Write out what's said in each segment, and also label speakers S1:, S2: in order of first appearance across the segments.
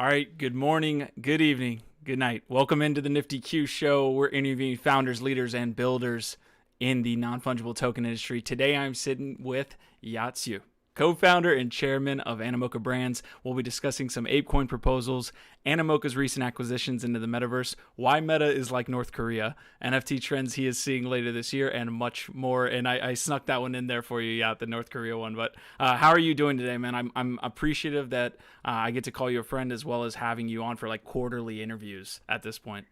S1: All right, good morning, good evening, good night. Welcome into the Nifty Q show. We're interviewing founders, leaders, and builders in the non-fungible token industry. Today I'm sitting with Yatsu, co-founder and chairman of Animoca Brands. We'll be discussing some APE Coin proposals, Animoca's recent acquisitions into the Metaverse, why Meta is like North Korea, NFT trends he is seeing later this year, and much more. And I snuck that one in there for you, the North Korea one. But how are you doing today, man? I'm appreciative that I get to call you a friend as well as having you on for like quarterly interviews at this point.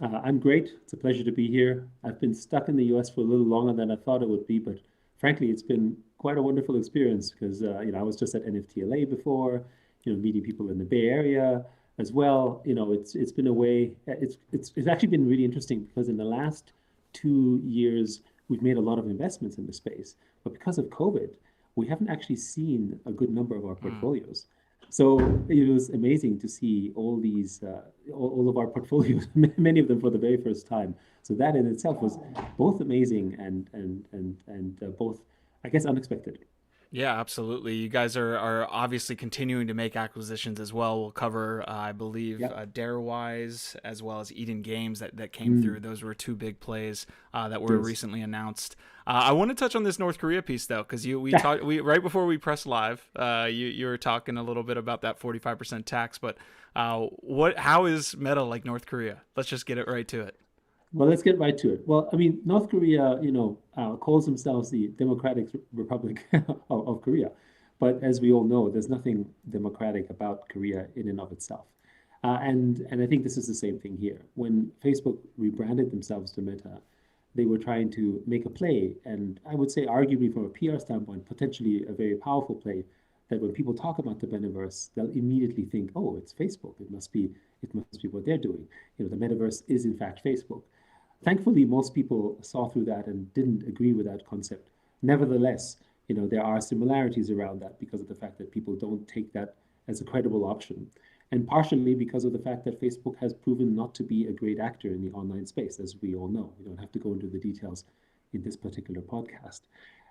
S2: I'm great. It's a pleasure to be here. I've been stuck in the US for a little longer than I thought it would be, but frankly, it's been quite a wonderful experience because I was just at NFTLA before, meeting people in the Bay Area as well. It's been a way. It's actually been really interesting because in the last 2 years we've made a lot of investments in the space, but because of COVID, we haven't actually seen a good number of our
S1: Mm.
S2: portfolios. So it was amazing to see all of our portfolios, many of them for the very first time. So that in itself was both amazing and both, I guess, unexpected.
S1: Yeah, absolutely. You guys are obviously continuing to make acquisitions as well. We'll cover, I believe,
S2: Yeah.
S1: Darewise as well as Eden Games that came through.
S2: Mm,
S1: Those were two big plays that were
S2: yes.
S1: recently announced. I want to touch on this North Korea piece though, because we talked we right before we pressed live. You were talking a little bit about that 45% tax, but how is Meta like North Korea? Let's just get it right to it.
S2: Well, let's get right to it. Well, I mean, North Korea, calls themselves the Democratic Republic of Korea. But as we all know, there's nothing democratic about Korea in and of itself. And I think this is the same thing here. When Facebook rebranded themselves to Meta, they were trying to make a play, and I would say, arguably from a PR standpoint, potentially a very powerful play. That when people talk about the metaverse, they'll immediately think, "Oh, it's Facebook. It must be what they're doing." The metaverse is in fact Facebook. Thankfully, most people saw through that and didn't agree with that concept. Nevertheless, there are similarities around that because of the fact that people don't take that as a credible option. And partially because of the fact that Facebook has proven not to be a great actor in the online space, as we all know. We don't have to go into the details in this particular podcast.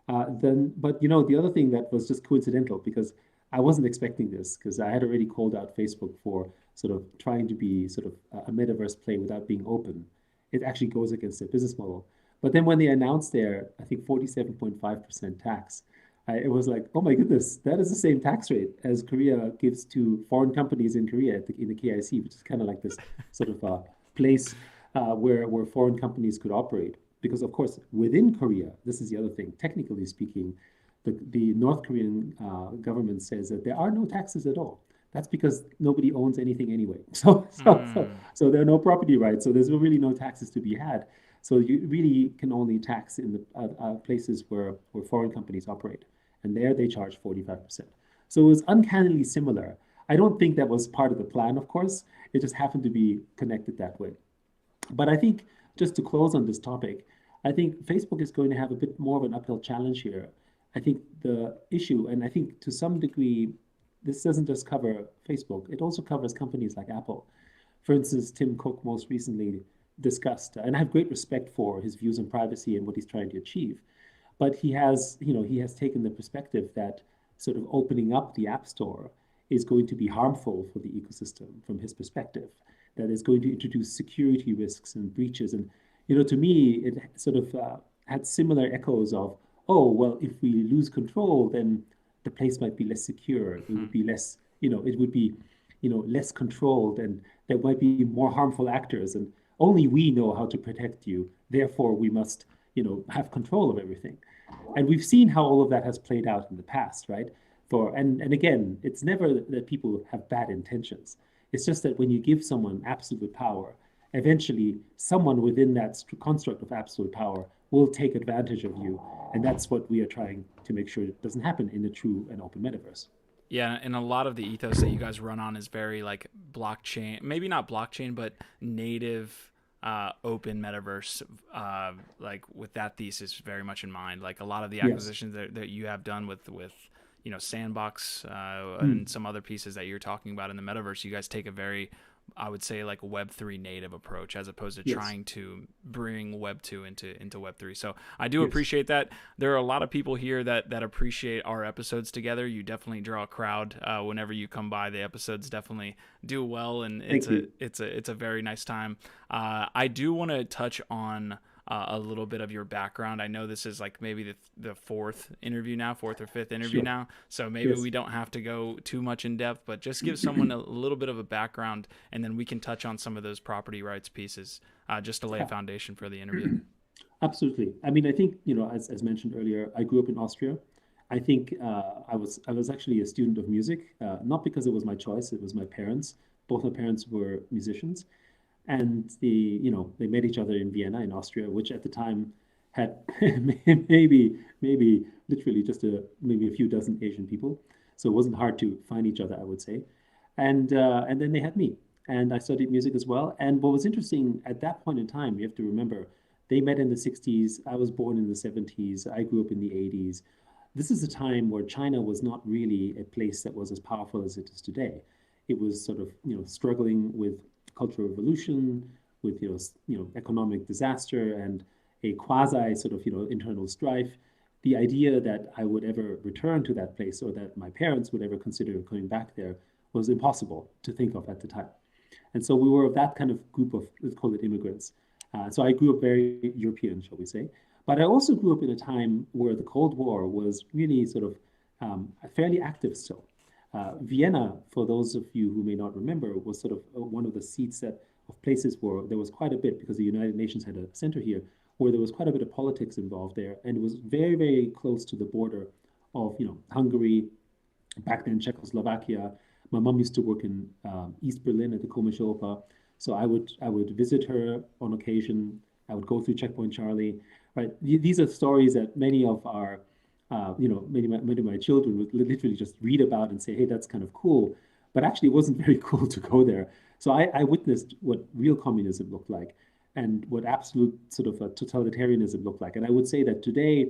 S2: The other thing that was just coincidental because I wasn't expecting this because I had already called out Facebook for sort of trying to be sort of a metaverse play without being open. It actually goes against their business model. But then when they announced their, I think, 47.5% tax, it was like, oh my goodness, that is the same tax rate as Korea gives to foreign companies in Korea in the KIC, which is kind of like this sort of place where foreign companies could operate. Because, of course, within Korea, this is the other thing, technically speaking, the North Korean government says that there are no taxes at all. That's because nobody owns anything anyway.
S1: Mm.
S2: So there are no property rights. So there's really no taxes to be had. So you really can only tax in the places where foreign companies operate. And there they charge 45%. So it was uncannily similar. I don't think that was part of the plan, of course. It just happened to be connected that way. But I think just to close on this topic, I think Facebook is going to have a bit more of an uphill challenge here. I think the issue, and I think to some degree, this doesn't just cover Facebook, it also covers companies like Apple. For instance, Tim Cook most recently discussed, and I have great respect for his views on privacy and what he's trying to achieve. But he has taken the perspective that sort of opening up the App Store is going to be harmful for the ecosystem from his perspective. That is going to introduce security risks and breaches. And to me, it sort of had similar echoes of, oh, well, if we lose control, then the place might be less secure. It would be less, it would be, less controlled, and there might be more harmful actors. And only we know how to protect you. Therefore, we must, have control of everything. And we've seen how all of that has played out in the past, right? And again, it's never that people have bad intentions. It's just that when you give someone absolute power, eventually someone within that construct of absolute power will take advantage of you. And that's what we are trying to make sure it doesn't happen in a true and open metaverse.
S1: Yeah, and a lot of the ethos that you guys run on is very like blockchain, maybe not blockchain, but native open metaverse, like with that thesis very much in mind. Like a lot of the
S2: Yes.
S1: acquisitions that you have done with Sandbox
S2: Mm,
S1: and some other pieces that you're talking about in the metaverse, you guys take a very I would say like a Web3 native approach as opposed to
S2: Yes.
S1: trying to bring Web2 into Web3. So I do
S2: Yes.
S1: appreciate that. There are a lot of people here that appreciate our episodes together. You definitely draw a crowd whenever you come by. The episodes definitely do well, and
S2: Thank you.
S1: it's a very nice time. I do want to touch on a little bit of your background. I know this is like maybe the fourth or fifth interview
S2: Sure.
S1: now, so maybe
S2: Yes.
S1: we don't have to go too much in depth, but just give someone a little bit of a background, and then we can touch on some of those property rights pieces just to lay a
S2: Yeah.
S1: foundation for the interview.
S2: Absolutely. I mean, I think, as mentioned earlier, I grew up in Austria. I think I was actually a student of music, not because it was my choice, it was my parents. Both my parents were musicians, and they met each other in Vienna, in Austria, which at the time had maybe literally just maybe a few dozen Asian people. So it wasn't hard to find each other, I would say. And then they had me, and I studied music as well. And what was interesting at that point in time, you have to remember, they met in the 60s. I was born in the 70s. I grew up in the 80s. This is a time where China was not really a place that was as powerful as it is today. It was sort of, struggling with cultural revolution, with, economic disaster and a quasi sort of, internal strife. The idea that I would ever return to that place or that my parents would ever consider coming back there was impossible to think of at the time. And so we were of that kind of group of, let's call it immigrants. So I grew up very European, shall we say. But I also grew up in a time where the Cold War was really sort of fairly active still. Vienna, for those of you who may not remember, was sort of one of the seats of places where there was quite a bit, because the United Nations had a center here, where there was quite a bit of politics involved there, and it was very, very close to the border of, Hungary, back then Czechoslovakia. My mom used to work in East Berlin at the Komische Oper, so I would visit her on occasion. I would go through Checkpoint Charlie. Right, these are stories that many of our, many of my children would literally just read about and say, "Hey, that's kind of cool," but actually, it wasn't very cool to go there. So I witnessed what real communism looked like, and what absolute sort of totalitarianism looked like. And I would say that today,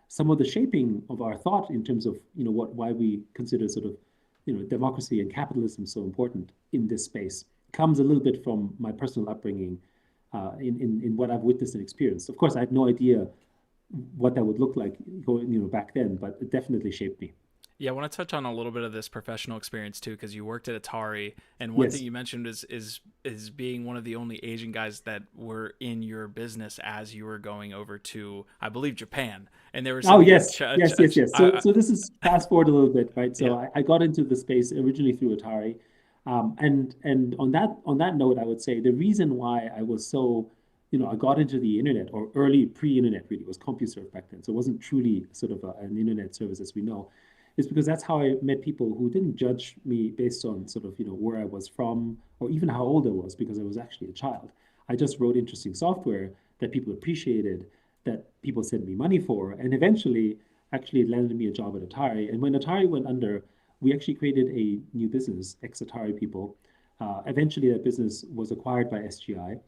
S2: some of the shaping of our thought in terms of why we consider sort of democracy and capitalism so important in this space comes a little bit from my personal upbringing, in what I've witnessed and experienced. Of course, I had no idea what that would look like going back then, but it definitely shaped me.
S1: Yeah, I want to touch on a little bit of this professional experience too, because you worked at Atari, and one thing
S2: Yes.
S1: you mentioned is being one of the only Asian guys that were in your business as you were going over to, I believe, Japan, and they were
S2: Oh,
S1: sitting at
S2: yes, yes, yes, yes. So this is fast forward a little bit, right? So
S1: yeah.
S2: I got into the space originally through Atari, and on that note, I would say the reason why I was so, I got into the internet, or early pre-internet, really, it was CompuServe back then, so it wasn't truly sort of an internet service as we know, is because that's how I met people who didn't judge me based on sort of where I was from or even how old I was, because I was actually a child. I just wrote interesting software that people appreciated, that people sent me money for, and eventually actually it landed me a job at Atari. And when Atari went under, we actually created a new business, ex-Atari people. Eventually, that business was acquired by SGI,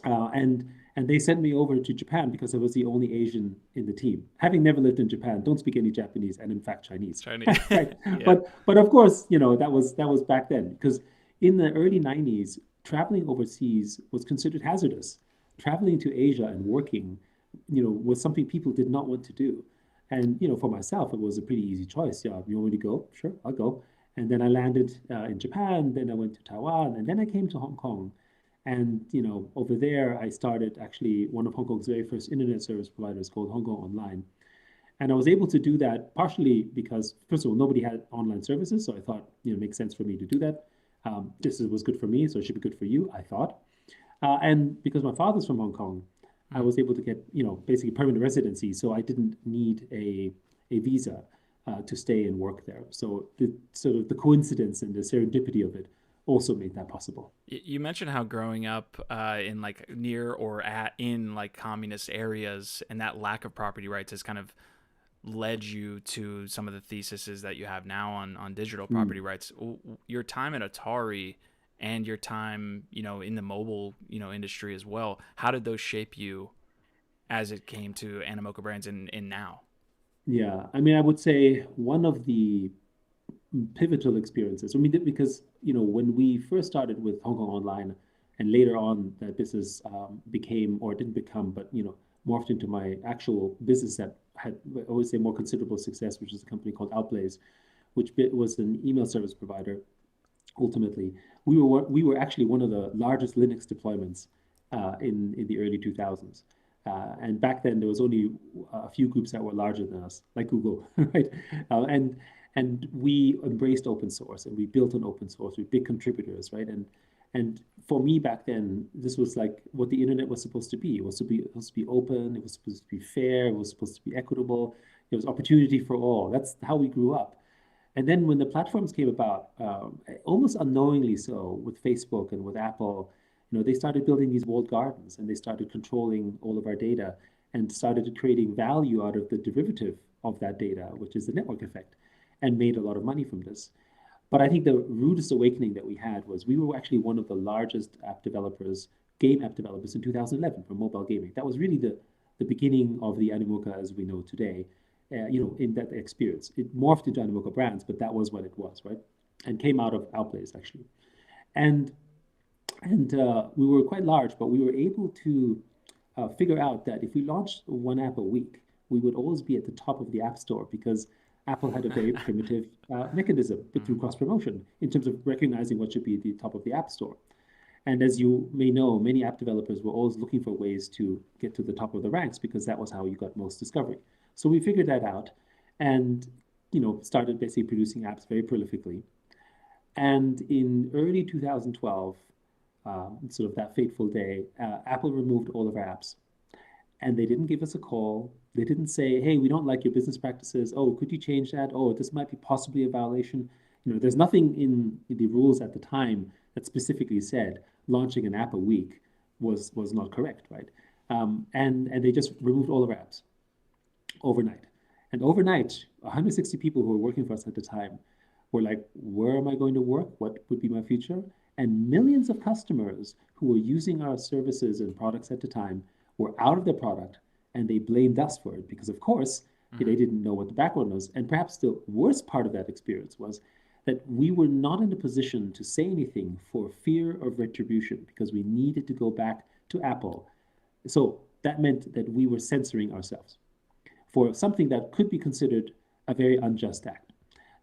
S2: and they sent me over to Japan because I was the only Asian in the team. Having never lived in Japan, don't speak any Japanese, and in fact Chinese.
S1: Chinese.
S2: Right.
S1: Yeah.
S2: But of course, that was back then, because in the early 90s, traveling overseas was considered hazardous. Traveling to Asia and working, was something people did not want to do. And for myself, it was a pretty easy choice. Yeah, you want me to go? Sure, I'll go. And then I landed in Japan. Then I went to Taiwan, and then I came to Hong Kong. And over there, I started actually one of Hong Kong's very first internet service providers called Hong Kong Online. And I was able to do that partially because, first of all, nobody had online services, so I thought it makes sense for me to do that. This was good for me, so it should be good for you, I thought. And because my father's from Hong Kong, I
S1: Mm.
S2: was able to get basically permanent residency, so I didn't need a visa to stay and work there. So the sort of the coincidence and the serendipity of it also made that possible.
S1: You mentioned how growing up in like near or at in like communist areas and that lack of property rights has kind of led you to some of the theses that you have now on digital
S2: Mm.
S1: property rights. Your time at Atari and your time, in the mobile, industry as well. How did those shape you as it came to Animoca Brands and now?
S2: Yeah, I mean, I would say one of the pivotal experiences. I mean, because when we first started with Hong Kong Online, and later on that business became, or didn't become, but morphed into my actual business that had, I always say, more considerable success, which is a company called Outblaze, which was an email service provider. Ultimately, we were actually one of the largest Linux deployments in the early 2000s. And back then, there was only a few groups that were larger than us, like Google, right? And we embraced open source, and we built on open source. We were big contributors, right? And for me back then, this was like what the internet was supposed to be. It was supposed to be open. It was supposed to be fair. It was supposed to be equitable. It was opportunity for all. That's how we grew up. And then when the platforms came about, almost unknowingly so, with Facebook and with Apple, they started building these walled gardens, and they started controlling all of our data, and started creating value out of the derivative of that data, which is the network effect, and made a lot of money from this. But I think the rudest awakening that we had was we were actually one of the largest game app developers in 2011 for mobile gaming. That was really the beginning of the Animoca as we know today. In that experience, it morphed into Animoca Brands, but that was what it was, right? And came out of Outblaze actually, and we were quite large, but we were able to figure out that if we launched one app a week, we would always be at the top of the App Store, because Apple had a very primitive mechanism through cross promotion in terms of recognizing what should be at the top of the App Store. And as you may know, many app developers were always looking for ways to get to the top of the ranks, because that was how you got most discovery. So we figured that out, and started basically producing apps very prolifically. And in early 2012, sort of that fateful day, Apple removed all of our apps, and they didn't give us a call. They didn't say, "Hey, we don't like your business practices. Oh, could you change that? Oh, this might be possibly a violation." There's nothing in the rules at the time that specifically said launching an app a week was not correct, right? And they just removed all of our apps overnight. And overnight, 160 people who were working for us at the time were like, where am I going to work? What would be my future? And millions of customers who were using our services and products at the time were out of their product, and they blamed us for it, because of course, they didn't know what the background was. And perhaps the worst part of that experience was that we were not in a position to say anything for fear of retribution, because we needed to go back to Apple. So that meant that we were censoring ourselves for something that could be considered a very unjust act.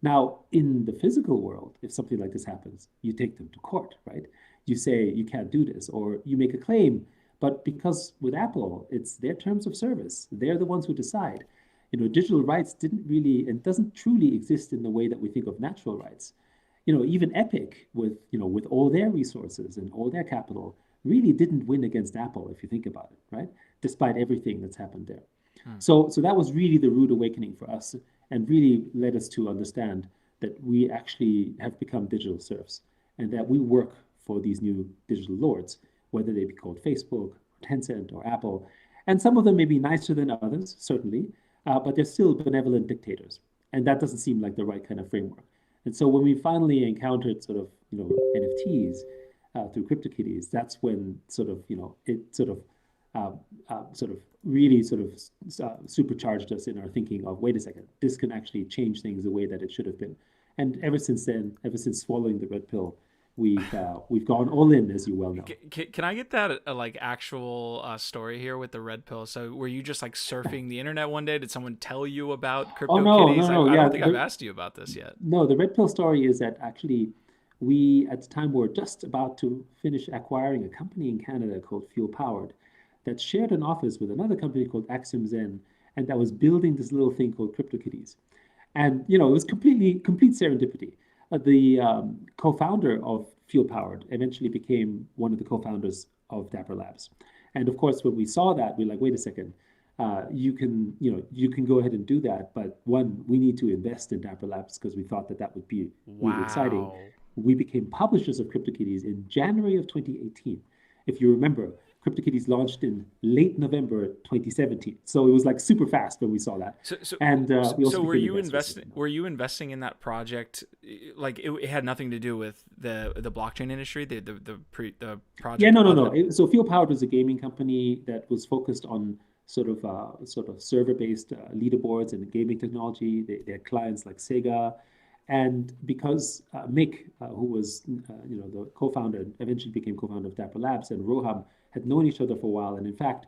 S2: Now, in the physical world, if something like this happens, you take them to court, right? You say you can't do this, or you make a claim. But because with Apple, it's their terms of service, they're the ones who decide. Digital rights didn't really, and doesn't truly exist in the way that we think of natural rights. Even Epic, with all their resources and all their capital, really didn't win against Apple, if you think about it, right? Despite everything that's happened there. So that was really the rude awakening for us, and really led us to understand that we actually have become digital serfs, and that we work for these new digital lords, whether they be called Facebook, or Tencent, or Apple. And some of them may be nicer than others, certainly, but they're still benevolent dictators. And that doesn't seem like the right kind of framework. And so when we finally encountered sort of, NFTs through CryptoKitties, that's when it really supercharged us in our thinking of, wait a second, this can actually change things the way that it should have been. And ever since then, ever since swallowing the red pill, we've gone all in, as you well know.
S1: Can I get that actual story here with the red pill? So were you just like surfing the internet one day? Did someone tell you about CryptoKitties?
S2: Oh, no.
S1: I don't think I've asked you about this yet.
S2: No, the red pill story is that actually we at the time were just about to finish acquiring a company in Canada called Fuel Powered, that shared an office with another company called Axiom Zen, and that was building this little thing called CryptoKitties. And it was complete serendipity. The co-founder of Fuel Powered eventually became one of the co-founders of Dapper Labs. And of course, when we saw that, we're like, wait a second, you can go ahead and do that, but one, we need to invest in Dapper Labs, because we thought that would be really exciting. We became publishers of CryptoKitties in January of 2018. If you remember, CryptoKitties launched in late November 2017, so it was like super fast when we saw that.
S1: So were you investing in that project? Like it had nothing to do with the blockchain industry, the project.
S2: Yeah, no. So Fuel Powered was a gaming company that was focused on sort of server-based leaderboards and gaming technology. They had clients like Sega, And because Mick, who was the co-founder, eventually became co-founder of Dapper Labs, and Roham had known each other for a while. And in fact,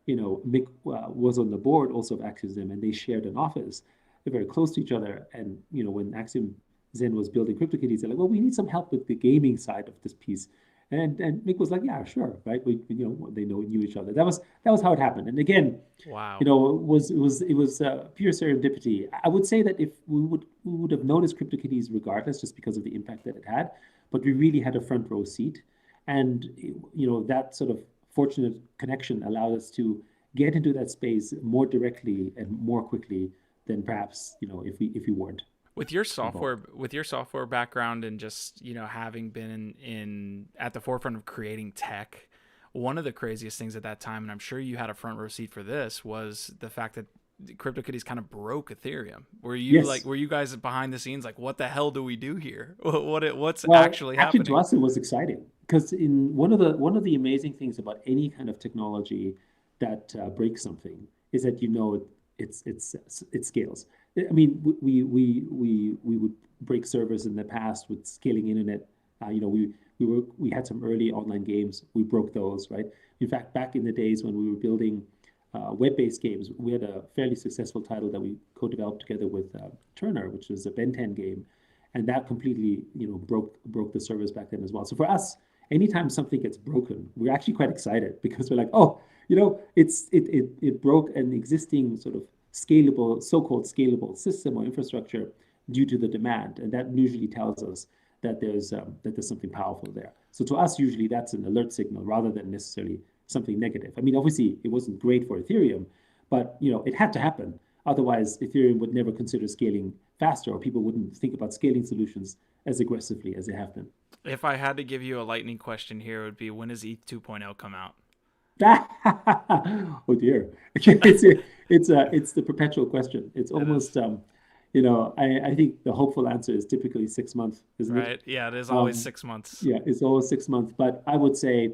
S2: Mick was on the board also of Axiom Zen, and they shared an office. They're very close to each other. And when Axiom Zen was building CryptoKitties, they're like, well, we need some help with the gaming side of this piece. And Mick was like, yeah, sure, right? They knew each other. That was how it happened. And again,
S1: Wow.
S2: it was pure serendipity. I would say that if we would have noticed CryptoKitties regardless, just because of the impact that it had, but we really had a front row seat, and that sort of fortunate connection allowed us to get into that space more directly and more quickly than perhaps if we weren't.
S1: With your software background and just having been in at the forefront of creating tech, one of the craziest things at that time, and I'm sure you had a front row seat for this, was the fact that CryptoKitties kind of broke Ethereum. Were you guys behind the scenes like, what the hell do we do here? What's actually happening?
S2: To us, it was exciting because in one of the amazing things about any kind of technology that breaks something is that it scales. I mean, we would break servers in the past with scaling internet. We had some early online games. We broke those, right? In fact, back in the days when we were building web-based games, we had a fairly successful title that we co-developed together with Turner, which was a Ben 10 game, and that completely broke the servers back then as well. So for us, anytime something gets broken, we're actually quite excited because we're like, oh, it broke an existing sort of so-called scalable system or infrastructure due to the demand, and that usually tells us that there's something powerful there. So to us, usually that's an alert signal rather than necessarily something negative. I mean, obviously it wasn't great for Ethereum, but it had to happen. Otherwise, Ethereum would never consider scaling faster, or people wouldn't think about scaling solutions as aggressively as they have been.
S1: If I had to give you a lightning question here, it would be, when does ETH 2.0 come out?
S2: Oh dear, it's the perpetual question. It's almost I think the hopeful answer is typically 6 months, isn't it?
S1: Right. Yeah, it is always 6 months.
S2: Yeah, it's always 6 months. But I would say,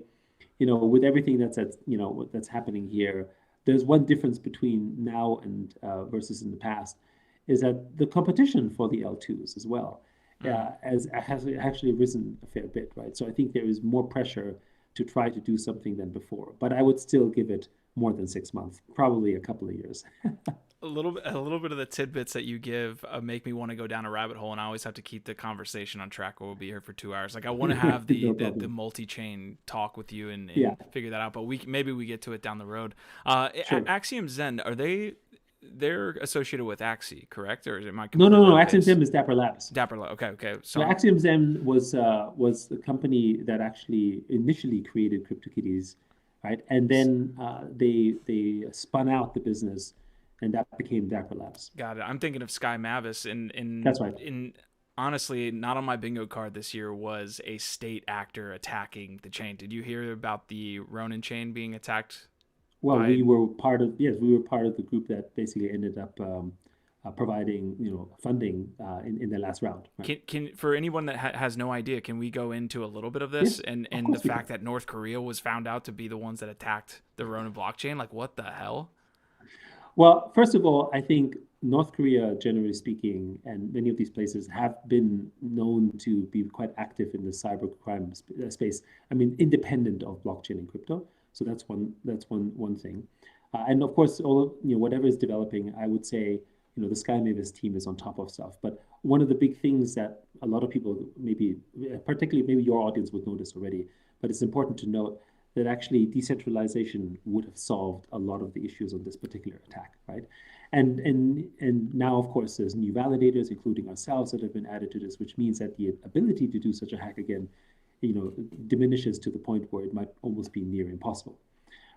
S2: with everything that's happening here, there's one difference between now and versus in the past, is that the competition for the L2s as well has actually risen a fair bit, right? So I think there is more pressure to try to do something than before, but I would still give it more than 6 months, probably a couple of years.
S1: A little bit of the tidbits that you give make me want to go down a rabbit hole, and I always have to keep the conversation on track, or we'll be here for 2 hours. Like, I want to have the multi-chain talk with you and figure that out, but maybe we get to it down the road.
S2: Sure.
S1: Axiom Zen, they're associated with Axie, correct? Or is it my
S2: No. Axiom Zen is Dapper Labs.
S1: Dapper Labs. Okay.
S2: So Axiom Zen was the company that actually initially created CryptoKitties, right? And then they spun out the business, and that became Dapper Labs.
S1: Got it. I'm thinking of Sky Mavis.
S2: That's right.
S1: Honestly, not on my bingo card this year was a state actor attacking the chain. Did you hear about the Ronin chain being attacked?
S2: Well, we were part of the group that basically ended up providing funding in the last round. Right?
S1: Can for anyone that has no idea, can we go into a little bit of this and the fact that North Korea was found out to be the ones that attacked the Ronin blockchain? Like, what the hell?
S2: Well, first of all, I think North Korea, generally speaking, and many of these places have been known to be quite active in the cybercrime space. I mean, independent of blockchain and crypto. So that's one thing. And of course, whatever is developing, I would say, the Sky Mavis team is on top of stuff. But one of the big things that a lot of people, particularly maybe your audience would notice already, but it's important to note that actually decentralization would have solved a lot of the issues on this particular attack, right? And now, of course, there's new validators, including ourselves, that have been added to this, which means that the ability to do such a hack again, diminishes to the point where it might almost be near impossible,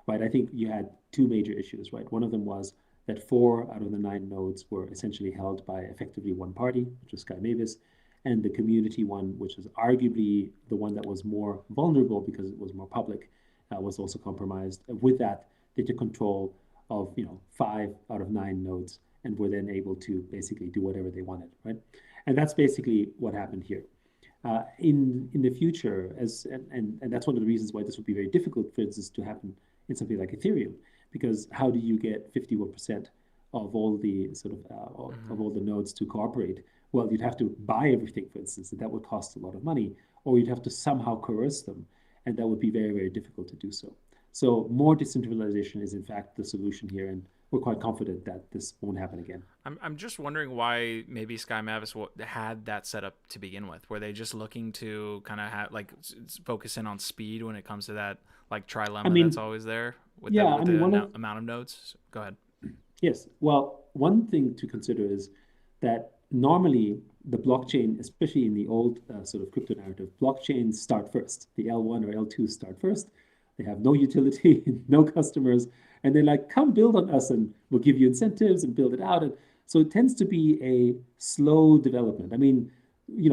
S2: right? I think you had two major issues, right? One of them was that 4 out of the 9 nodes were essentially held by effectively one party, which was Sky Mavis, and the community one, which is arguably the one that was more vulnerable because it was more public, was also compromised. With that, they took control of 5 out of 9 nodes and were then able to basically do whatever they wanted, right? And that's basically what happened here. In the future, and that's one of the reasons why this would be very difficult, for instance, to happen in something like Ethereum, because how do you get 51% of all the sort of
S1: Hmm.
S2: all the nodes to cooperate, well, you'd have to buy everything, for instance, and that would cost a lot of money, or you'd have to somehow coerce them, and that would be very, very difficult to do so. So more decentralization is in fact the solution here, and we're quite confident that this won't happen again.
S1: I'm just wondering why maybe Sky Mavis had that set up to begin with. Were they just looking to kind of have like focus in on speed when it comes to that like
S2: I
S1: trilemma that's
S2: mean,
S1: always there
S2: yeah, I
S1: with
S2: mean,
S1: the
S2: one of
S1: amount of nodes? Go ahead.
S2: yes. Well, one thing to consider is that normally the blockchain, especially in the old sort of crypto narrative, blockchains start first. The L1 or L2 start first. They have no utility, no customers, and they're like, come build on us and we'll give you incentives and build it out. And so it tends to be a slow development. I mean,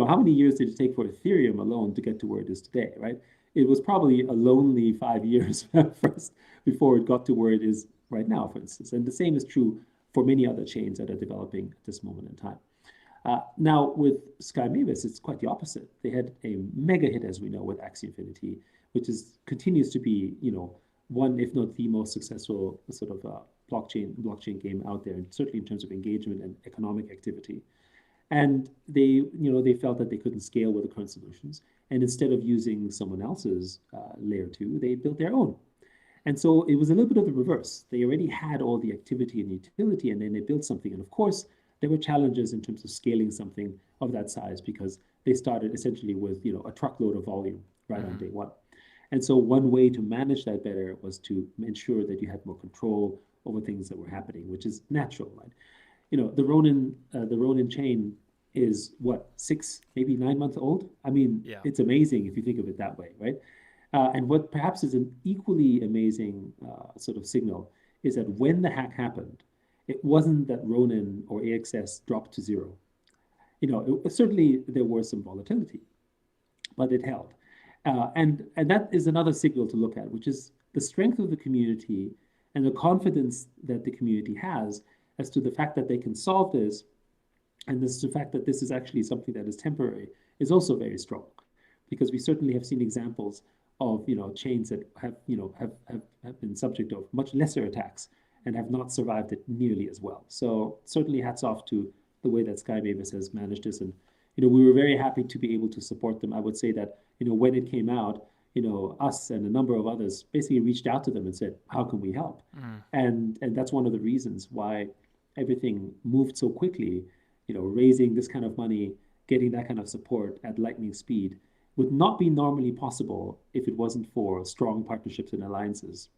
S2: how many years did it take for Ethereum alone to get to where it is today, right? It was probably a lonely 5 years first before it got to where it is right now, for instance. And the same is true for many other chains that are developing at this moment in time. Now, with Sky Mavis, it's quite the opposite. They had a mega hit, as we know, with Axie Infinity, which continues to be, one, if not the most successful sort of blockchain game out there, and certainly in terms of engagement and economic activity. And they felt that they couldn't scale with the current solutions, and instead of using someone else's layer two, they built their own. And so it was a little bit of the reverse. They already had all the activity and utility, and then they built something. And of course, there were challenges in terms of scaling something of that size because they started essentially with a truckload of volume right on
S1: Hmm.
S2: day one. And so one way to manage that better was to ensure that you had more control over things that were happening, which is natural, right? The Ronin chain is what, 6, maybe 9 months old? I mean,
S1: Yeah.
S2: it's amazing if you think of it that way, right? And what perhaps is an equally amazing sort of signal is that when the hack happened, it wasn't that Ronin or AXS dropped to zero. Certainly there was some volatility, but it held. And that is another signal to look at, which is the strength of the community and the confidence that the community has as to the fact that they can solve this, and this the fact that this is actually something that is temporary is also very strong, because we certainly have seen examples of chains that have been subject of much lesser attacks and have not survived it nearly as well. So certainly hats off to the way that Sky Mavis has managed this, and we were very happy to be able to support them. I would say that when it came out, us and a number of others basically reached out to them and said, how can we help?
S1: Mm.
S2: And that's one of the reasons why everything moved so quickly. Raising this kind of money, getting that kind of support at lightning speed would not be normally possible if it wasn't for strong partnerships and alliances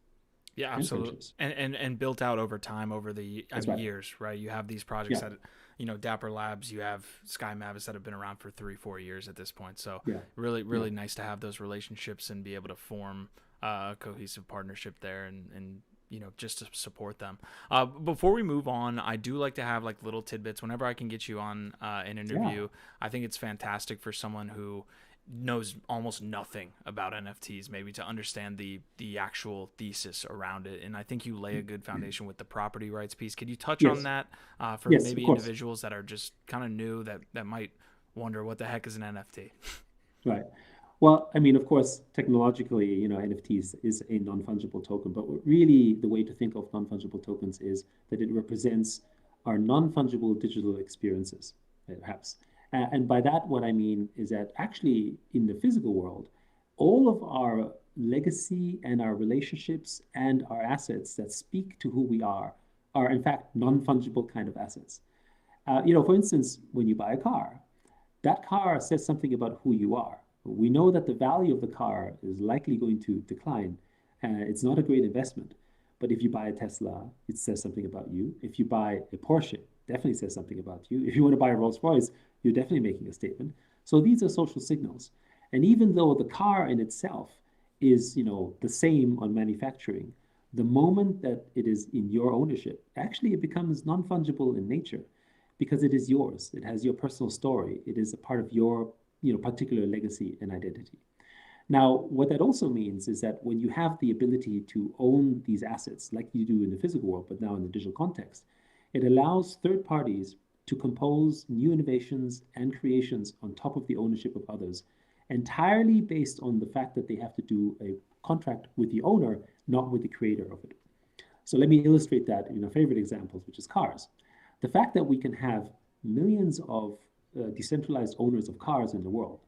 S1: Yeah,
S2: and
S1: absolutely.
S2: friendships.
S1: And built out over time over the
S2: That's right.
S1: years, right? You have these projects
S2: Yeah,
S1: that Dapper Labs, you have Sky Mavis that have been around for 3-4 years at this point. So
S2: yeah,
S1: really
S2: yeah,
S1: really nice to have those relationships and be able to form a cohesive partnership there and just to support them. Before we move on, I do like to have like little tidbits whenever I can get you on an
S2: yeah.
S1: interview. I think it's fantastic for someone who knows almost nothing about NFTs, maybe to understand the actual thesis around it. And I think you lay a good foundation with the property rights piece. Could you touch on
S2: Yes,
S1: that for
S2: yes, of
S1: maybe
S2: course.
S1: individuals that are just kind of new that might wonder what the heck is an NFT?
S2: Right. Well, I mean, of course, technologically, NFTs is a non-fungible token, but really the way to think of non-fungible tokens is that it represents our non-fungible digital experiences, perhaps. And by that, what I mean is that actually in the physical world, all of our legacy and our relationships and our assets that speak to who we are in fact non-fungible kind of assets. For instance, when you buy a car, that car says something about who you are. We know that the value of the car is likely going to decline. It's not a great investment. But if you buy a Tesla, it says something about you. If you buy a Porsche, it definitely says something about you. If you want to buy a Rolls Royce, you're definitely making a statement. So these are social signals. And even though the car in itself is, the same on manufacturing, the moment that it is in your ownership, actually it becomes non-fungible in nature because it is yours. It has your personal story. It is a part of your, particular legacy and identity. Now, what that also means is that when you have the ability to own these assets, like you do in the physical world, but now in the digital context, it allows third parties to compose new innovations and creations on top of the ownership of others, entirely based on the fact that they have to do a contract with the owner, not with the creator of it. So let me illustrate that in our favorite examples, which is cars. The fact that we can have millions of decentralized owners of cars in the world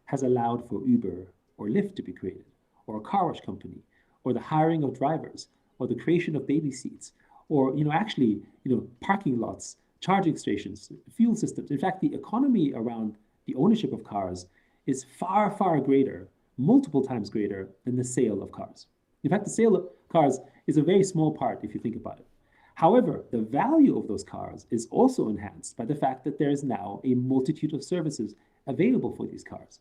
S2: has allowed for Uber or Lyft to be created, or a car wash company, or the hiring of drivers, or the creation of baby seats, or parking lots, charging stations, fuel systems. In fact, the economy around the ownership of cars is far, far greater, multiple times greater than the sale of cars. In fact, the sale of cars is a very small part if you think about it. However, the value of those cars is also enhanced by the fact that there is now a multitude of services available for these cars.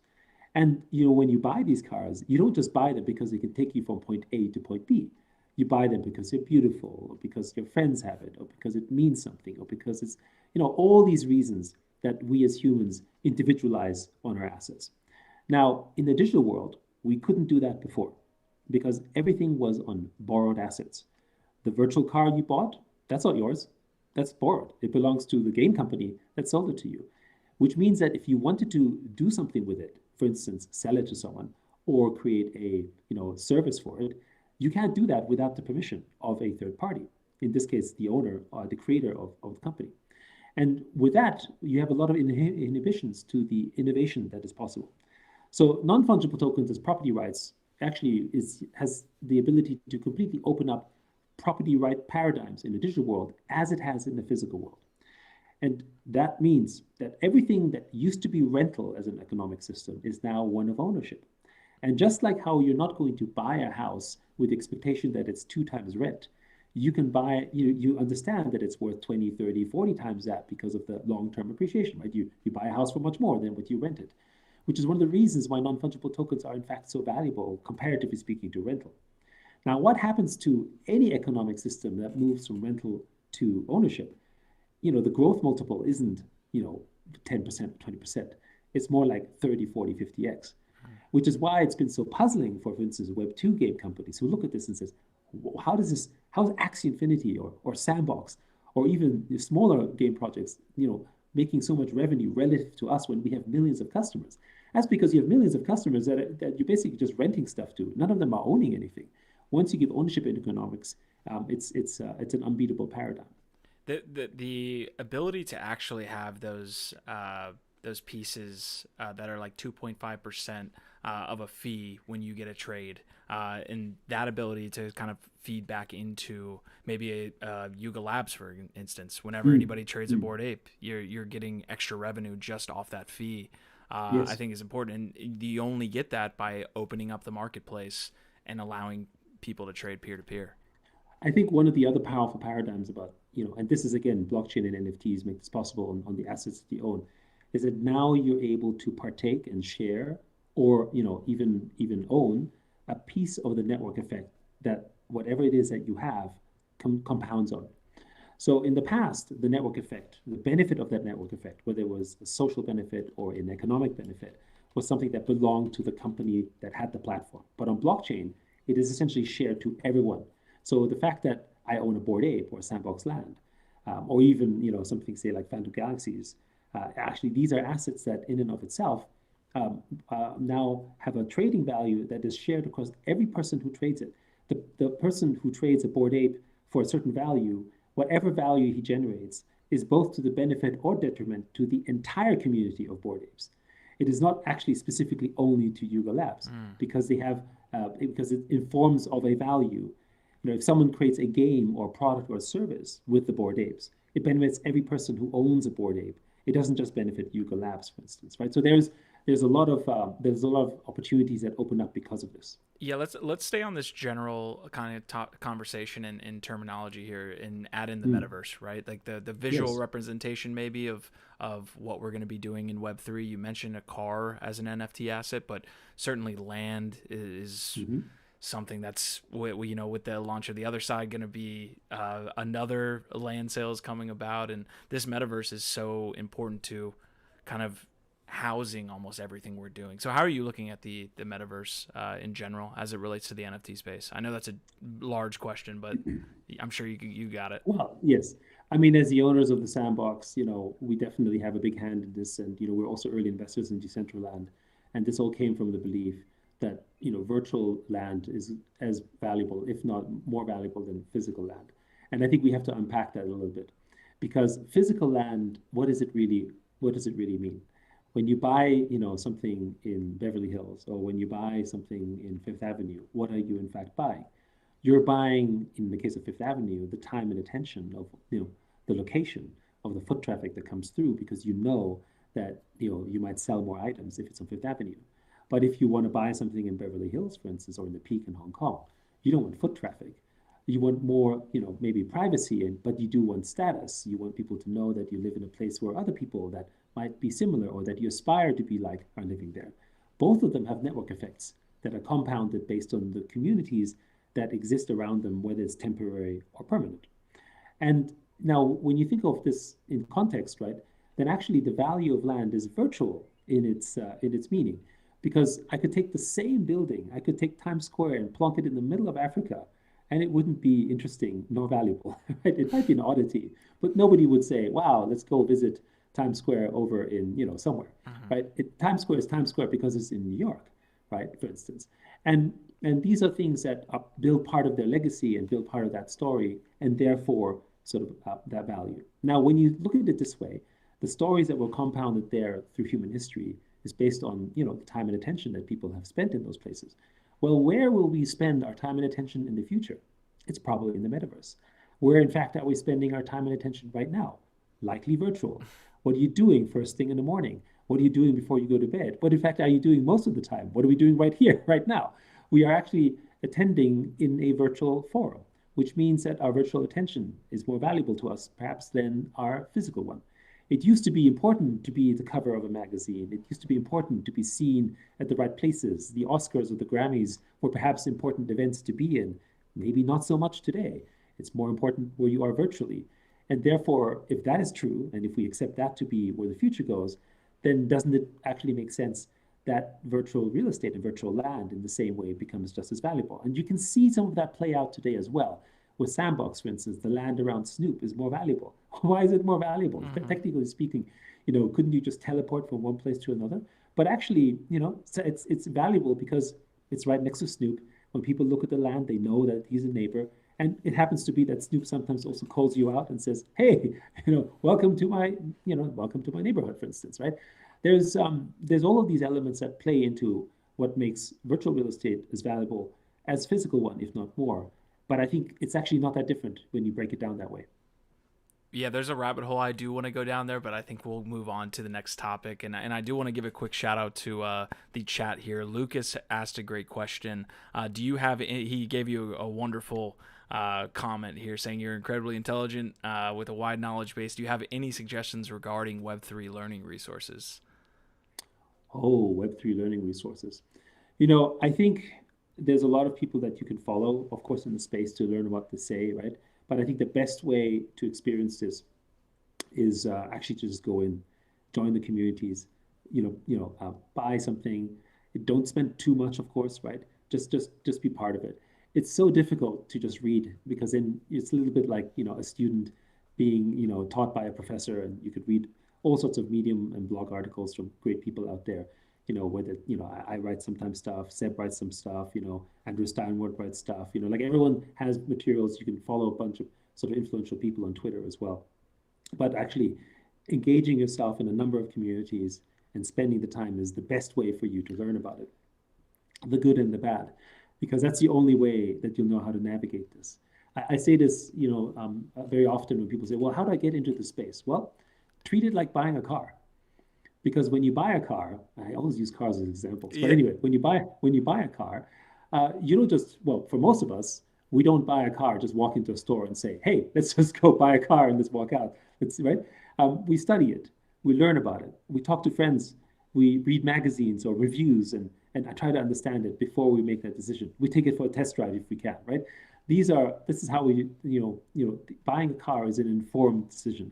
S2: And when you buy these cars, you don't just buy them because they can take you from point A to point B. You buy them because they're beautiful, or because your friends have it, or because it means something, or because it's, all these reasons that we as humans individualize on our assets. Now, in the digital world, we couldn't do that before because everything was on borrowed assets. The virtual car you bought, that's not yours. That's borrowed. It belongs to the game company that sold it to you, which means that if you wanted to do something with it, for instance, sell it to someone or create a service for it, you can't do that without the permission of a third party. In this case, the owner or the creator of the company. And with that, you have a lot of inhibitions to the innovation that is possible. So non-fungible tokens as property rights actually has the ability to completely open up property right paradigms in the digital world as it has in the physical world. And that means that everything that used to be rental as an economic system is now one of ownership. And just like how you're not going to buy a house with the expectation that it's 2 times rent, you can buy, you understand that it's worth 20, 30, 40 times that because of the long-term appreciation, right? You buy a house for much more than what you rented, which is one of the reasons why non-fungible tokens are in fact so valuable, comparatively speaking, to rental. Now, what happens to any economic system that moves from rental to ownership? The growth multiple isn't, 10%, 20%. It's more like 30, 40, 50x, which is why it's been so puzzling for instance, Web2 game companies who look at this and says, how is Axie Infinity or Sandbox or even the smaller game projects, making so much revenue relative to us when we have millions of customers? That's because you have millions of customers that you're basically just renting stuff to. None of them are owning anything. Once you give ownership in economics, it's an unbeatable paradigm.
S1: The ability to actually have those pieces that are like 2.5% of a fee when you get a trade, and that ability to kind of feed back into maybe a Yuga Labs, for instance. Whenever anybody trades a Bored Ape, you're getting extra revenue just off that fee.
S2: Yes.
S1: I think is important, and you only get that by opening up the marketplace and allowing people to trade peer to peer.
S2: I think one of the other powerful paradigms about, and this is again, blockchain and NFTs make this possible on the assets that you own, is that now you're able to partake and share or, even own a piece of the network effect that whatever it is that you have compounds on. So in the past, the network effect, the benefit of that network effect, whether it was a social benefit or an economic benefit, was something that belonged to the company that had the platform. But on blockchain, it is essentially shared to everyone. So the fact that I own a Bored Ape or a Sandbox Land, or even something say like Phantom Galaxies, actually these are assets that in and of itself now have a trading value that is shared across every person who trades it. The person who trades a Bored Ape for a certain value, whatever value he generates, is both to the benefit or detriment to the entire community of Bored Apes. It is not actually specifically only to Yuga Labs because they have because it informs of a value. If someone creates a game or a product or a service with the Bored Apes, it benefits every person who owns a Bored Ape. It doesn't just benefit Yuga Labs, for instance, right? So there's a lot of opportunities that open up because of this.
S1: Yeah, let's stay on this general kind of conversation and terminology here, and add in the metaverse, right? Like the visual representation maybe of what we're going to be doing in Web3. You mentioned a car as an NFT asset, but certainly land is something that's with the launch of the other side going to be another land sales coming about, and this metaverse is so important to kind of housing almost everything we're doing. So how are you looking at the metaverse in general as it relates to the NFT space? I know that's a large question, but I'm sure you got it.
S2: Well, yes. I mean, as the owners of the Sandbox, we definitely have a big hand in this, and we're also early investors in Decentraland, and this all came from the belief that virtual land is as valuable, if not more valuable than physical land. And I think we have to unpack that a little bit, because physical land, what does it really mean? When you buy, something in Beverly Hills, or when you buy something in Fifth Avenue, what are you in fact buying? You're buying, in the case of Fifth Avenue, the time and attention of, the location of the foot traffic that comes through, because you know that, you might sell more items if it's on Fifth Avenue. But if you want to buy something in Beverly Hills, for instance, or in the Peak in Hong Kong, you don't want foot traffic. You want more, maybe privacy, but you do want status. You want people to know that you live in a place where other people that might be similar or that you aspire to be like are living there. Both of them have network effects that are compounded based on the communities that exist around them, whether it's temporary or permanent. And now, when you think of this in context, right, then actually the value of land is virtual in its meaning, because I could take the same building, I could take Times Square and plonk it in the middle of Africa, and it wouldn't be interesting nor valuable. Right? It might be an oddity, but nobody would say, "Wow, let's go visit Times Square over in somewhere." Right? Times Square is Times Square because it's in New York, right? For instance, and these are things that build part of their legacy and build part of that story, and therefore sort of that value. Now, when you look at it this way, the stories that were compounded there through human history is based on the time and attention that people have spent in those places. Well, where will we spend our time and attention in the future? It's probably in the metaverse. Where, in fact, are we spending our time and attention right now? Likely virtual. What are you doing first thing in the morning? What are you doing before you go to bed? What, in fact, are you doing most of the time? What are we doing right here, right now? We are actually attending in a virtual forum, which means that our virtual attention is more valuable to us, perhaps, than our physical one. It used to be important to be at the cover of a magazine. It used to be important to be seen at the right places. The Oscars or the Grammys were perhaps important events to be in. Maybe not so much today. It's more important where you are virtually. And therefore, if that is true, and if we accept that to be where the future goes, then doesn't it actually make sense that virtual real estate and virtual land in the same way becomes just as valuable? And you can see some of that play out today as well. With Sandbox, for instance, the land around Snoop is more valuable. Why is it more valuable? Technically speaking, couldn't you just teleport from one place to another? But actually, it's valuable because it's right next to Snoop. When people look at the land, they know that he's a neighbor. And it happens to be that Snoop sometimes also calls you out and says, "Hey, welcome to my neighborhood," for instance, right? There's all of these elements that play into what makes virtual real estate as valuable as physical one, if not more. But I think it's actually not that different when you break it down that way.
S1: Yeah, there's a rabbit hole I do want to go down there, but I think we'll move on to the next topic. And I do want to give a quick shout out to the chat here. Lucas asked a great question. He gave you a wonderful comment here saying you're incredibly intelligent with a wide knowledge base. Do you have any suggestions regarding Web3 learning resources?
S2: Oh, Web3 learning resources. I think there's a lot of people that you can follow, of course, in the space to learn what to say, right? But I think the best way to experience this is actually to just go in, join the communities, buy something. Don't spend too much, of course, right? Just be part of it. It's so difficult to just read, because then it's a little bit like a student being taught by a professor, and you could read all sorts of Medium and blog articles from great people out there. Whether I write sometimes stuff, Seb writes some stuff, Andrew Steinwart writes stuff, like everyone has materials. You can follow a bunch of sort of influential people on Twitter as well. But actually engaging yourself in a number of communities and spending the time is the best way for you to learn about it, the good and the bad, because that's the only way that you'll know how to navigate this. I say this, very often when people say, "Well, how do I get into the space?" Well, treat it like buying a car. Because when you buy a car, I always use cars as examples. But anyway, when you buy a car, you don't just, well, for most of us, we don't buy a car, just walk into a store and say, "Hey, let's just go buy a car and let's walk out." Right. We study it, we learn about it, we talk to friends, we read magazines or reviews, and I try to understand it before we make that decision. We take it for a test drive if we can, right? This is how we, buying a car is an informed decision.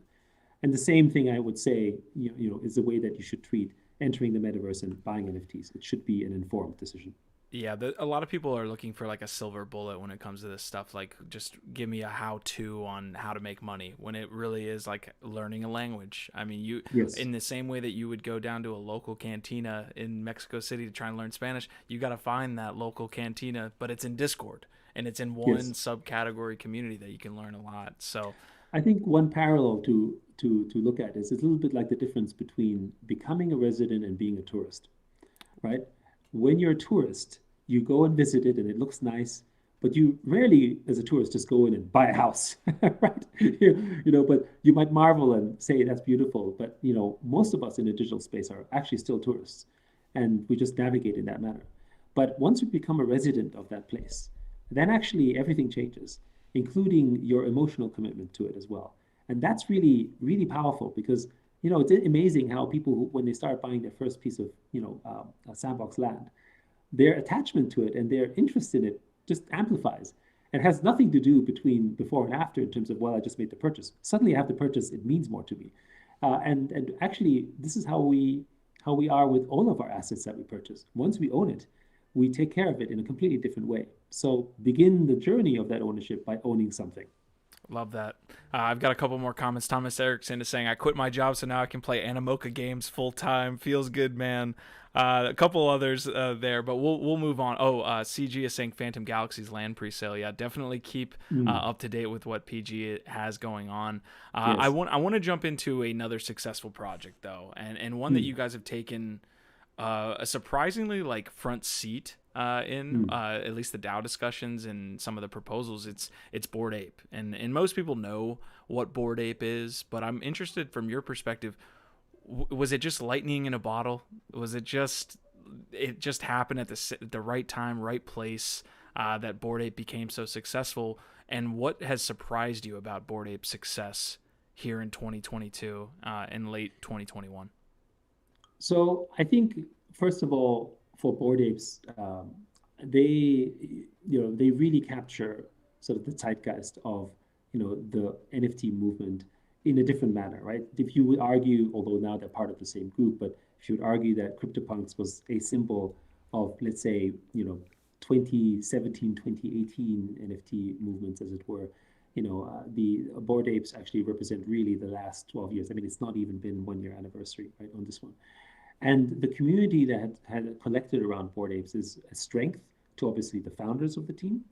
S2: And the same thing I would say, is the way that you should treat entering the metaverse and buying NFTs. It should be an informed decision.
S1: Yeah, a lot of people are looking for like a silver bullet when it comes to this stuff. Like, just give me a how-to on how to make money. When it really is like learning a language. I mean,
S2: Yes,
S1: in the same way that you would go down to a local cantina in Mexico City to try and learn Spanish, you got to find that local cantina, but it's in Discord and it's in one
S2: yes.
S1: subcategory community that you can learn a lot. So,
S2: I think one parallel to look at is it's a little bit like the difference between becoming a resident and being a tourist, right? When you're a tourist, you go and visit it and it looks nice, but you rarely, as a tourist, just go in and buy a house, right? But you might marvel and say that's beautiful, but most of us in the digital space are actually still tourists, and we just navigate in that manner. But once you become a resident of that place, then actually everything changes, including your emotional commitment to it as well. And that's really, really powerful because it's amazing how people, when they start buying their first piece of, sandbox land, their attachment to it and their interest in it just amplifies. It has nothing to do between before and after in terms of, well, I just made the purchase. Suddenly I have the purchase, it means more to me. And actually, this is how we are with all of our assets that we purchase. Once we own it, we take care of it in a completely different way. So begin the journey of that ownership by owning something.
S1: love that. I've got a couple more comments. Thomas Erickson is saying, I quit my job so now I can play Animoca games full time. Feels good, man. A couple others there, but we'll move on. Oh, CG is saying Phantom Galaxy's land presale. Yeah, definitely keep
S2: Mm,
S1: up to date with what PG has going on.
S2: yes.
S1: I want to jump into another successful project though, and one that
S2: Mm,
S1: you guys have taken a surprisingly like front seat in
S2: mm.
S1: at least the DAO discussions and some of the proposals. It's Bored Ape, and most people know what Bored Ape is, but I'm interested from your perspective. Was it just lightning in a bottle? Was it just happened at the right time, right place that Bored Ape became so successful? And what has surprised you about Bored Ape's success here in 2022 and late 2021?
S2: So I think first of all, for Bored Apes, they they really capture sort of the zeitgeist of the NFT movement in a different manner, right? If you would argue, although now they're part of the same group, but if you would argue that CryptoPunks was a symbol of, let's say, 2017, 2018 NFT movements, as it were, the Bored Apes actually represent really the last 12 years. I mean, it's not even been 1 year anniversary, right, on this one. And the community that had collected around Bored Apes is a strength to obviously the founders of the team,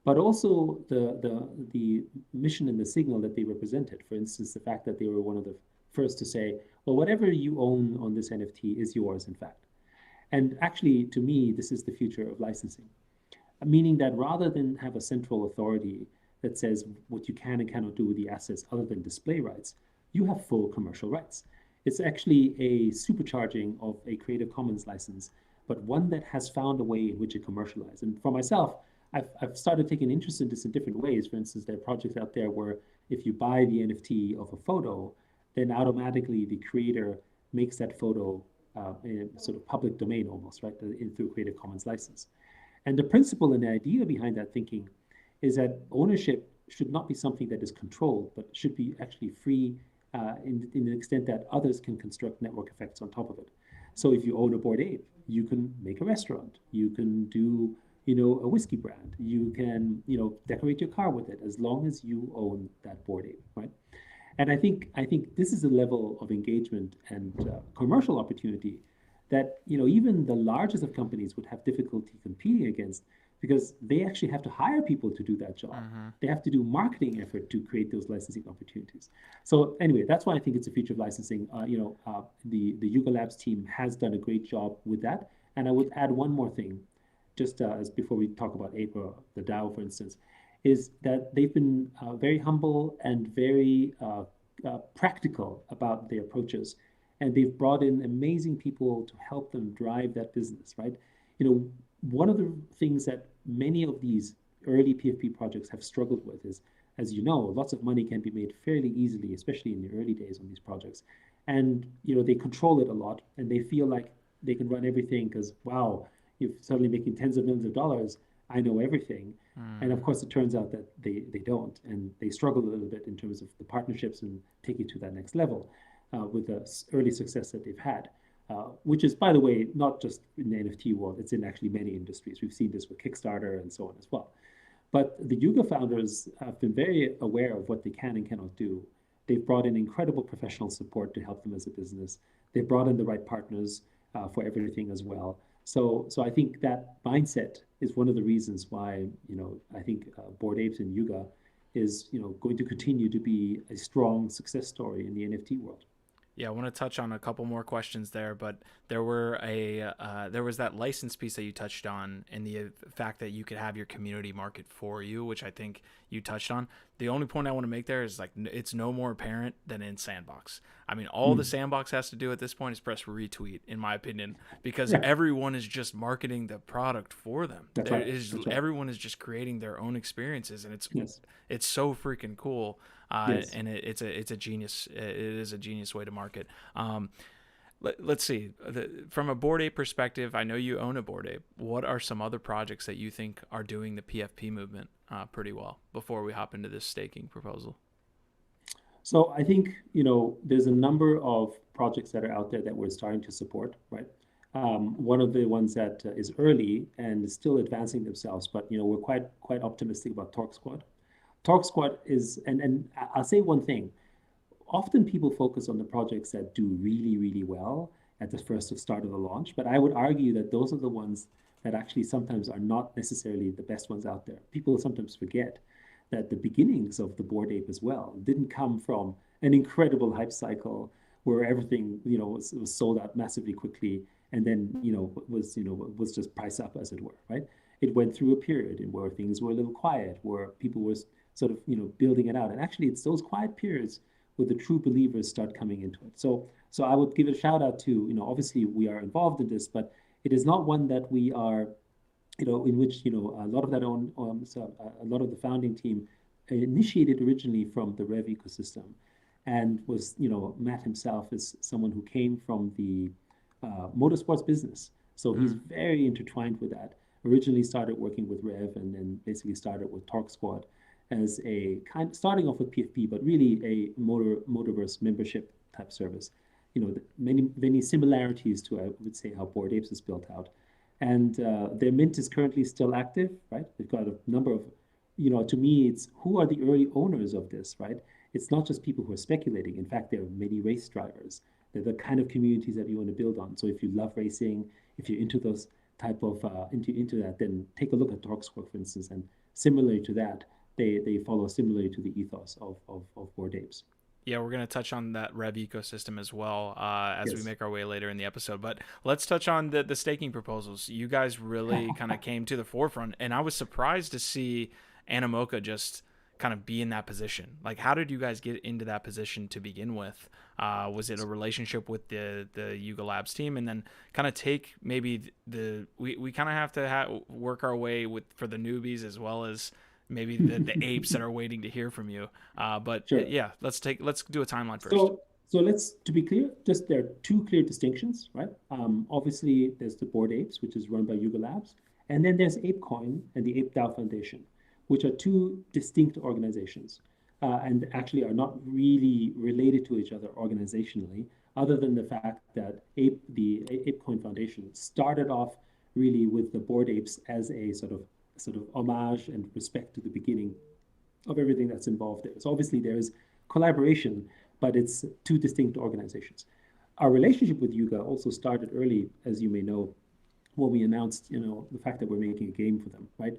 S2: but also the mission and the signal that they represented. For instance, the fact that they were one of the first to say, well, whatever you own on this NFT is yours, in fact. And actually, to me, this is the future of licensing, meaning that rather than have a central authority that says what you can and cannot do with the assets other than display rights, you have full commercial rights. It's actually a supercharging of a Creative Commons license, but one that has found a way in which it commercialized. And for myself, I've started taking interest in this in different ways. For instance, there are projects out there where if you buy the NFT of a photo, then automatically the creator makes that photo in sort of public domain almost, right, through Creative Commons license. And the principle and the idea behind that thinking is that ownership should not be something that is controlled, but should be actually free in the extent that others can construct network effects on top of it. So if you own a Bored Ape, you can make a restaurant, you can do, a whiskey brand, you can, decorate your car with it as long as you own that Bored Ape, right? And I think this is a level of engagement and commercial opportunity that even the largest of companies would have difficulty competing against because they actually have to hire people to do that job.
S1: Mm-hmm.
S2: They have to do marketing effort to create those licensing opportunities. So anyway, that's why I think it's a future of licensing. The Yuga Labs team has done a great job with that. And I would add one more thing, just as before we talk about APE, the DAO, for instance, is that they've been very humble and very practical about their approaches. And they've brought in amazing people to help them drive that business, right? One of the things that many of these early PFP projects have struggled with is, as you know, lots of money can be made fairly easily, especially in the early days on these projects. And they control it a lot, and they feel like they can run everything because wow, you're suddenly making tens of millions of dollars. I know everything, and of
S1: Mm.
S2: course, it turns out that they don't, and they struggle a little bit in terms of the partnerships and take it to that next level with the early success that they've had. which is, by the way, not just in the NFT world, it's in actually many industries. We've seen this with Kickstarter and so on as well. But the Yuga founders have been very aware of what they can and cannot do. They've brought in incredible professional support to help them as a business. They've brought in the right partners for everything as well. So I think that mindset is one of the reasons why, I think Bored Apes and Yuga is, going to continue to be a strong success story in the NFT world.
S1: Yeah, I want to touch on a couple more questions there, but there was that license piece that you touched on, and the fact that you could have your community market for you, which I think you touched on. The only point I want to make there is like it's no more apparent than in Sandbox. I mean, all the Sandbox has to do at this point is press retweet, in my opinion, because everyone is just marketing the product for them.
S2: That's right. That's right.
S1: Everyone is just creating their own experiences, and it's so freaking cool. And it's a genius. It is a genius way to market. Let's see. From a Bored Ape perspective, I know you own a Bored Ape. What are some other projects that you think are doing the PFP movement pretty well before we hop into this staking proposal?
S2: So I think, there's a number of projects that are out there that we're starting to support, right? One of the ones that is early and is still advancing themselves, but, we're quite optimistic about Torque Squad. Torque Squad is, and I'll say one thing. Often people focus on the projects that do really, really well at the first start of the launch, but I would argue that those are the ones that actually sometimes are not necessarily the best ones out there. People sometimes forget that the beginnings of the Bored Ape as well didn't come from an incredible hype cycle where everything, was sold out massively quickly and then, was just price up, as it were, right? It went through a period in where things were a little quiet, where people were sort of, building it out. And actually, it's those quiet periods where the true believers start coming into it. So I would give a shout out to, obviously we are involved in this, but it is not one that we are, in which, a lot of a lot of the founding team initiated originally from the Rev ecosystem and was, Matt himself is someone who came from the motorsports business. So he's very intertwined with that. Originally started working with Rev and then basically started with Torque Squad as a starting off with PFP, but really a Motorverse membership type service. Many similarities to, I would say, how Bored Apes is built out. And their mint is currently still active, right? They've got a number of, to me, it's who are the early owners of this, right? It's not just people who are speculating. In fact, there are many race drivers. They're the kind of communities that you want to build on. So if you love racing, if you're into those type of, into that, then take a look at Torque Squad, for instance. And similarly to that, they follow similarly to the ethos of Bored Apes.
S1: Yeah, we're going to touch on that Rev ecosystem as well as we make our way later in the episode. But let's touch on the staking proposals. You guys really kind of came to the forefront, and I was surprised to see Animoca just kind of be in that position. Like, how did you guys get into that position to begin with? Was it a relationship with the Yuga Labs team, and then kind of take maybe we kind of have to work our way for the newbies as well as maybe the apes that are waiting to hear from you. But sure. Yeah, let's do a timeline first.
S2: So to be clear, there are two clear distinctions, right? Obviously, there's the Bored Apes, which is run by Yuga Labs, and then there's APE Coin and the Ape DAO Foundation, which are two distinct organizations, and actually are not really related to each other organizationally, other than the fact that the Ape Coin Foundation started off really with the Bored Apes as a sort of homage and respect to the beginning of everything that's involved there. So obviously there is collaboration, but it's two distinct organizations. Our relationship with Yuga also started early, as you may know, when we announced, the fact that we're making a game for them, right?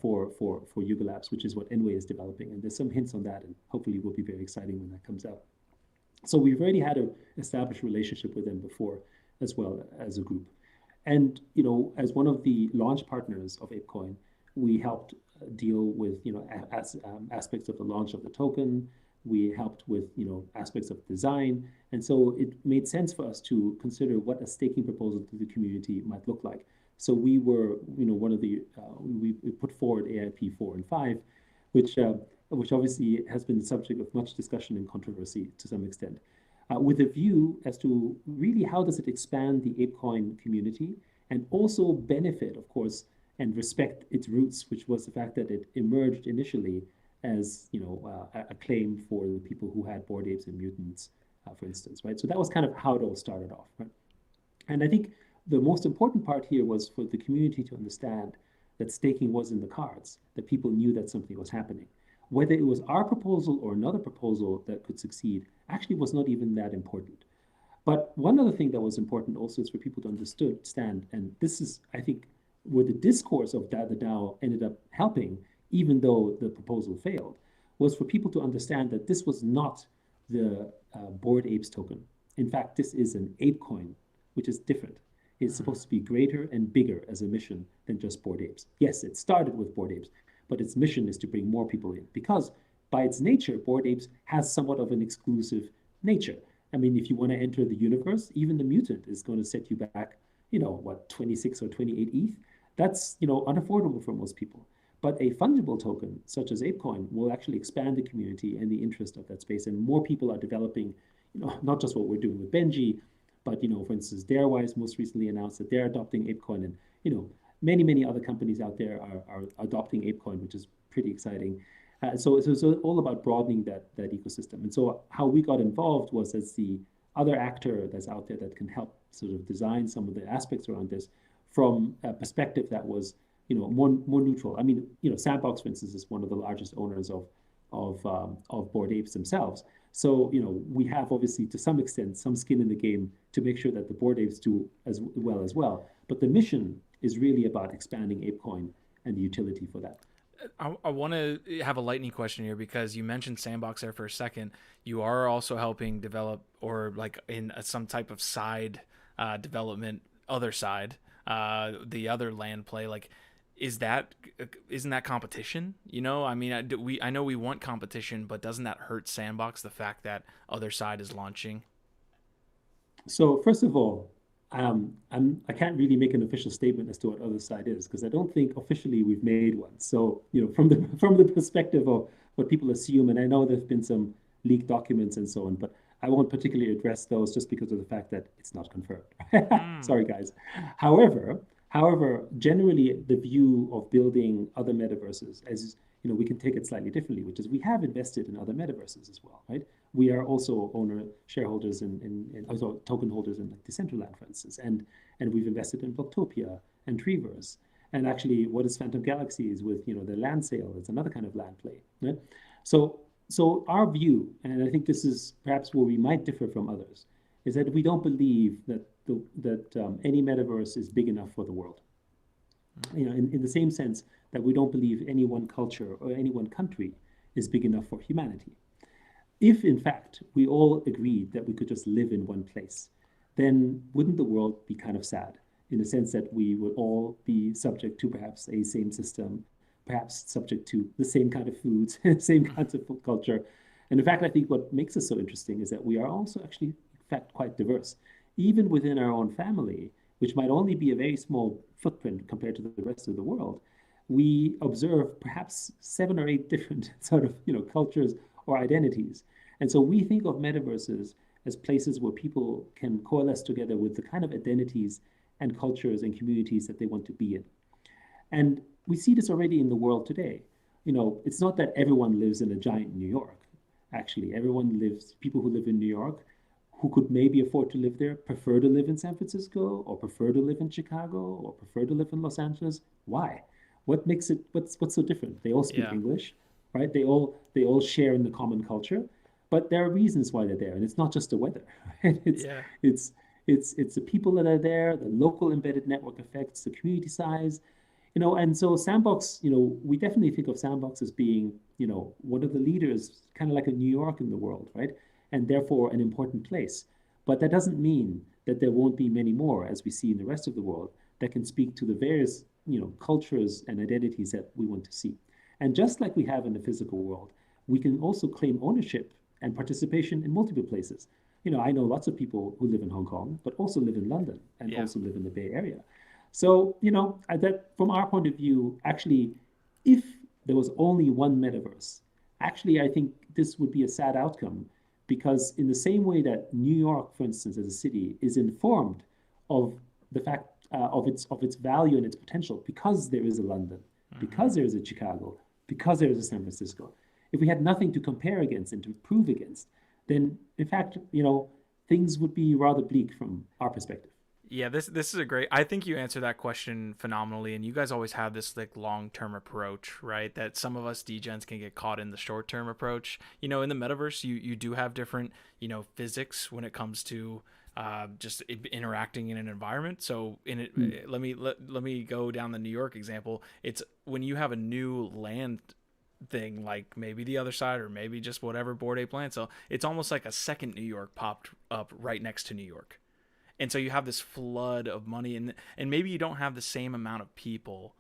S2: For Yuga Labs, which is what Enway is developing. And there's some hints on that, and hopefully will be very exciting when that comes out. So we've already had an established relationship with them before, as well as a group. And, as one of the launch partners of ApeCoin, we helped deal with, aspects of the launch of the token. We helped with, aspects of design. And so it made sense for us to consider what a staking proposal to the community might look like. So we were, one of the, we put forward AIP 4 and 5, which obviously has been the subject of much discussion and controversy to some extent, with a view as to really how does it expand the ApeCoin community and also benefit, of course, and respect its roots, which was the fact that it emerged initially as, a claim for the people who had Bored Apes and mutants, for instance, right? So that was kind of how it all started off, right? And I think the most important part here was for the community to understand that staking was in the cards, that people knew that something was happening. Whether it was our proposal or another proposal that could succeed actually was not even that important. But one other thing that was important also is for people to understand, and this is, I think, where the discourse of the DAO ended up helping, even though the proposal failed, was for people to understand that this was not the Bored Apes token. In fact, this is an ape coin, which is different. It's supposed to be greater and bigger as a mission than just Bored Apes. Yes, it started with Bored Apes, but its mission is to bring more people in because by its nature, Bored Apes has somewhat of an exclusive nature. I mean, if you want to enter the universe, even the mutant is going to set you back, 26 or 28 ETH. That's, unaffordable for most people. But a fungible token, such as ApeCoin, will actually expand the community and the interest of that space. And more people are developing, not just what we're doing with Benji, but, for instance, Darewise most recently announced that they're adopting ApeCoin. And, many, many other companies out there are adopting ApeCoin, which is pretty exciting. So it's all about broadening that ecosystem. And so how we got involved was as the other actor that's out there that can help sort of design some of the aspects around this from a perspective that was, more neutral. I mean, Sandbox, for instance, is one of the largest owners of Bored Apes themselves. So, we have obviously to some extent some skin in the game to make sure that the Bored Apes do as well. But the mission is really about expanding ApeCoin and the utility for that.
S1: I want to have a lightning question here because you mentioned Sandbox there for a second. You are also helping develop or like in some type of side development, other side, the other land play. Like, isn't that competition? I mean, I know we want competition, but doesn't that hurt Sandbox, the fact that other side is launching?
S2: So first of all, I can't really make an official statement as to what other side is because I don't think officially we've made one. So from the perspective of what people assume, and I know there's been some leaked documents and so on, but I won't particularly address those just because of the fact that it's not confirmed. Sorry, guys. However, generally the view of building other metaverses, as we can take it slightly differently, which is we have invested in other metaverses as well, right? We are also shareholders and also token holders in like Decentraland, for instance, and we've invested in Blocktopia and Treeverse. And actually, what is Phantom Galaxies with the land sale? It's another kind of land play, right? So our view, and I think this is perhaps where we might differ from others, is that we don't believe that any metaverse is big enough for the world. In the same sense that we don't believe any one culture or any one country is big enough for humanity. If, in fact, we all agreed that we could just live in one place, then wouldn't the world be kind of sad in the sense that we would all be subject to perhaps a same system, perhaps subject to the same kind of foods, same kinds of culture. And in fact, I think what makes us so interesting is that we are also actually, in fact, quite diverse. Even within our own family, which might only be a very small footprint compared to the rest of the world, we observe perhaps 7 or 8 different sort of cultures or identities. And so we think of metaverses as places where people can coalesce together with the kind of identities and cultures and communities that they want to be in. And we see this already in the world today. It's not that everyone lives in a giant New York. Actually, people who live in New York who could maybe afford to live there prefer to live in San Francisco or prefer to live in Chicago or prefer to live in Los Angeles. Why? What's so different? They all speak English, right? They all share in the common culture, but there are reasons why they're there, and it's not just the weather. Right? It's the people that are there, the local embedded network effects, the community size, and so Sandbox, we definitely think of Sandbox as being, one of the leaders, kind of like a New York in the world, right? And therefore an important place. But that doesn't mean that there won't be many more, as we see in the rest of the world, that can speak to the various cultures and identities that we want to see. And just like we have in the physical world, we can also claim ownership and participation in multiple places. I know lots of people who live in Hong Kong, but also live in London and also live in the Bay Area. So, that from our point of view, actually, if there was only one metaverse, actually, I think this would be a sad outcome because in the same way that New York, for instance, as a city is informed of the fact of its value and its potential because there is a London, because there is a Chicago, because there is a San Francisco. If we had nothing to compare against and to prove against, then in fact, things would be rather bleak from our perspective.
S1: Yeah, this is a great. I think you answer that question phenomenally, and you guys always have this like long term approach, right? That some of us degens can get caught in the short term approach. In the metaverse, you do have different physics when it comes to just interacting in an environment. So in it,
S2: Mm.
S1: let me go down the New York example. It's when you have a new land thing, like maybe the other side or maybe just whatever Bored Ape land. So it's almost like a second New York popped up right next to New York, and so you have this flood of money, and maybe you don't have the same amount of people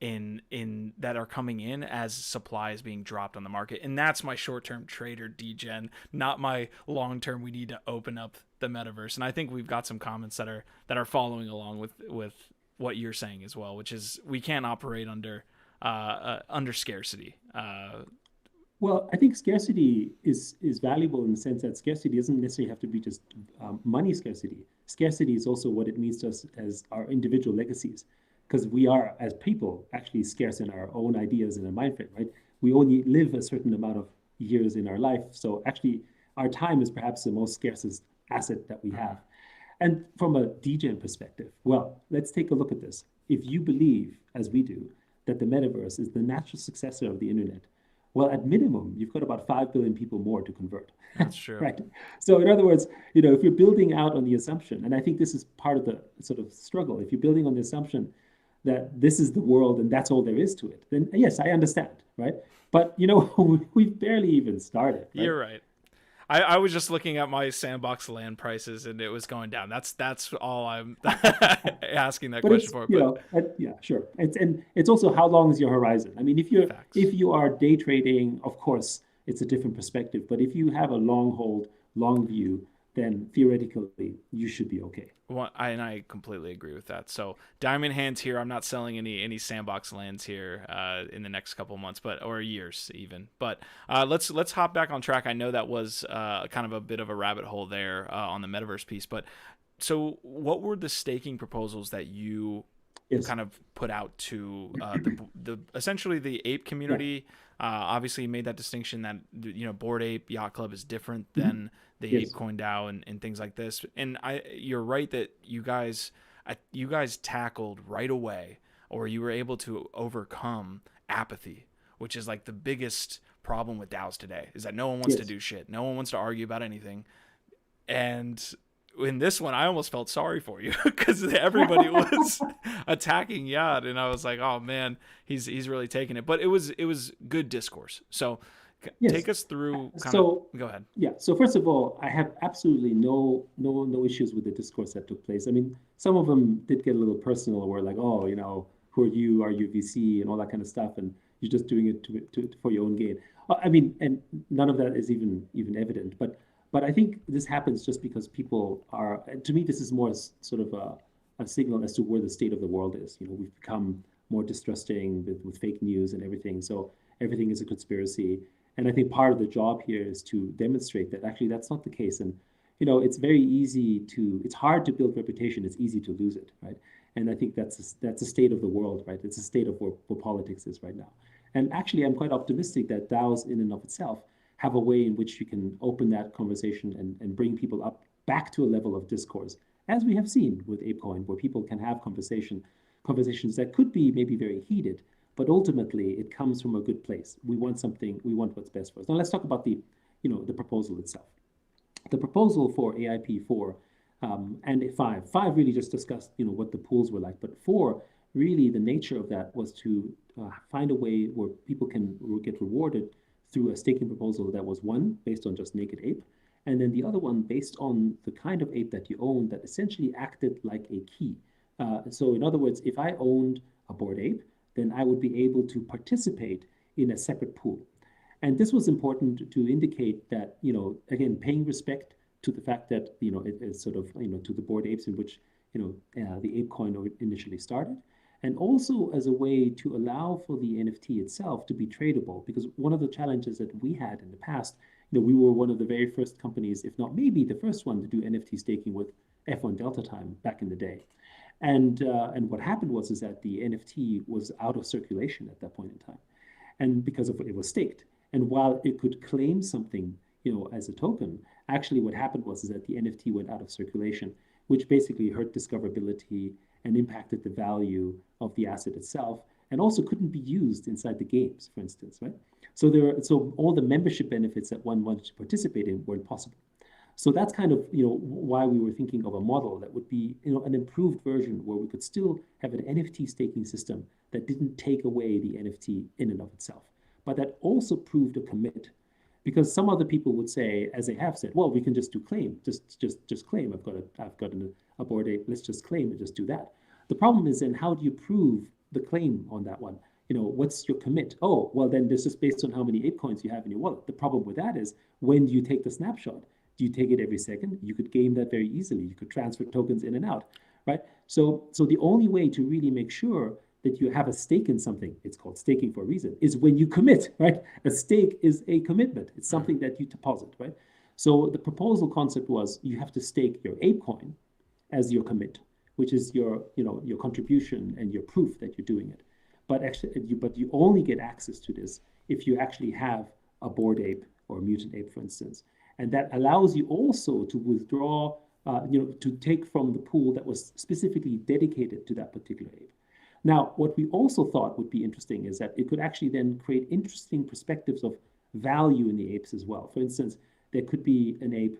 S1: in that are coming in as supply is being dropped on the market. And that's my short-term trader degen, not my long-term we need to open up the metaverse. And I think we've got some comments that are following along with what you're saying as well, which is we can't operate under scarcity.
S2: Well, I think scarcity is valuable in the sense that scarcity doesn't necessarily have to be just money scarcity. Scarcity is also what it means to us as our individual legacies, because we are, as people, actually scarce in our own ideas and our mind frame, right? We only live a certain amount of years in our life, so actually, our time is perhaps the most scarcest asset that we have. And from a DGen perspective, well, let's take a look at this. If you believe, as we do, that the metaverse is the natural successor of the internet, well, at minimum, you've got about 5 billion people more to convert,
S1: That's true.
S2: right? So, in other words, if you're building out on the assumption, and I think this is part of the sort of struggle, if you're building on the assumption that this is the world and that's all there is to it, then yes, I understand, right? But, we've barely even started, right?
S1: You're right. I was just looking at my sandbox land prices and it was going down. That's all I'm asking that
S2: But
S1: question
S2: it's,
S1: for. But
S2: yeah, sure. And it's also how long is your horizon? I mean,
S1: facts.
S2: if you are day trading, of course, it's a different perspective. But if you have a long hold, long view, then theoretically you should be okay.
S1: Well, I completely agree with that. So diamond hands here. I'm not selling any sandbox lands here in the next couple months, or years even. But let's hop back on track. I know that was kind of a bit of a rabbit hole there on the metaverse piece. But so, what were the staking proposals that you
S2: Yes.
S1: kind of put out to the essentially the ape
S2: Yeah.
S1: community? Obviously, you made that distinction that Bored Ape Yacht Club is different
S2: Mhm.
S1: than the Ape
S2: Yes.
S1: Coin DAO and things like this. And you're right that you guys tackled right away, or you were able to overcome apathy, which is like the biggest problem with DAOs today. Is that no one wants to
S2: Yes.
S1: do shit, no one wants to argue about anything, and in this one, I almost felt sorry for you because everybody was attacking Yad, and I was like, "Oh man, he's really taking it." But it was good discourse. So,
S2: Yes.
S1: take us through kind of.
S2: So,
S1: Go ahead.
S2: yeah. So first of all, I have absolutely no issues with the discourse that took place. I mean, some of them did get a little personal, where like, oh, who are you? Are you VC and all that kind of stuff, and you're just doing it for your own gain. I mean, and none of that is even evident. But I think this happens just because people are. To me, this is more sort of a signal as to where the state of the world is. We've become more distrusting with fake news and everything. So everything is a conspiracy. And I think part of the job here is to demonstrate that actually that's not the case. And it's hard to build reputation. It's easy to lose it, right? And I think that's a state of the world, right? It's a state of where politics is right now. And actually, I'm quite optimistic that DAOs in and of itself have a way in which you can open that conversation and bring people up back to a level of discourse, as we have seen with ApeCoin, where people can have conversations that could be maybe very heated, but ultimately it comes from a good place. We want what's best for us. Now let's talk about the proposal itself. The proposal for AIP4 and 5 really just discussed what the pools were like, but 4 really the nature of that was to find a way where people can get rewarded through a staking proposal that was one based on just naked ape, and then the other one based on the kind of ape that you own that essentially acted like a key. So in other words, if I owned a Bored Ape, then I would be able to participate in a separate pool. And this was important to indicate that, again, paying respect to the fact that, it is sort of, to the Bored Apes in which, the ape coin initially started. And also as a way to allow for the NFT itself to be tradable, because one of the challenges that we had in the past, we were one of the very first companies, if not maybe the first one to do NFT staking with F1 Delta time back in the day. And what happened was is that the NFT was out of circulation at that point in time, and because of it was staked. And while it could claim something, as a token, actually what happened was is that the NFT went out of circulation which basically hurt discoverability and impacted the value of the asset itself, and also couldn't be used inside the games, for instance, right? So all the membership benefits that one wanted to participate in weren't possible. So that's kind of why we were thinking of a model that would be an improved version where we could still have an NFT staking system that didn't take away the NFT in and of itself, but that also proved a commit. Because some other people would say, as they have said, well, we can just do claim, just claim. I've got a Bored Ape. Let's just claim and just do that. The problem is then how do you prove the claim on that one? What's your commit? Oh, well, then this is based on how many ape coins you have in your wallet. The problem with that is when do you take the snapshot? Do you take it every second? You could game that very easily. You could transfer tokens in and out, right? So the only way to really make sure that you have a stake in something, it's called staking for a reason, is when you commit, right? A stake is a commitment. It's something that you deposit, right? So the proposal concept was you have to stake your ape coin as your commit, which is your contribution and your proof that you're doing it. But you only get access to this if you actually have a Bored Ape or a mutant ape, for instance. And that allows you also to withdraw, to take from the pool that was specifically dedicated to that particular ape. Now, what we also thought would be interesting is that it could actually then create interesting perspectives of value in the apes as well. For instance, there could be an ape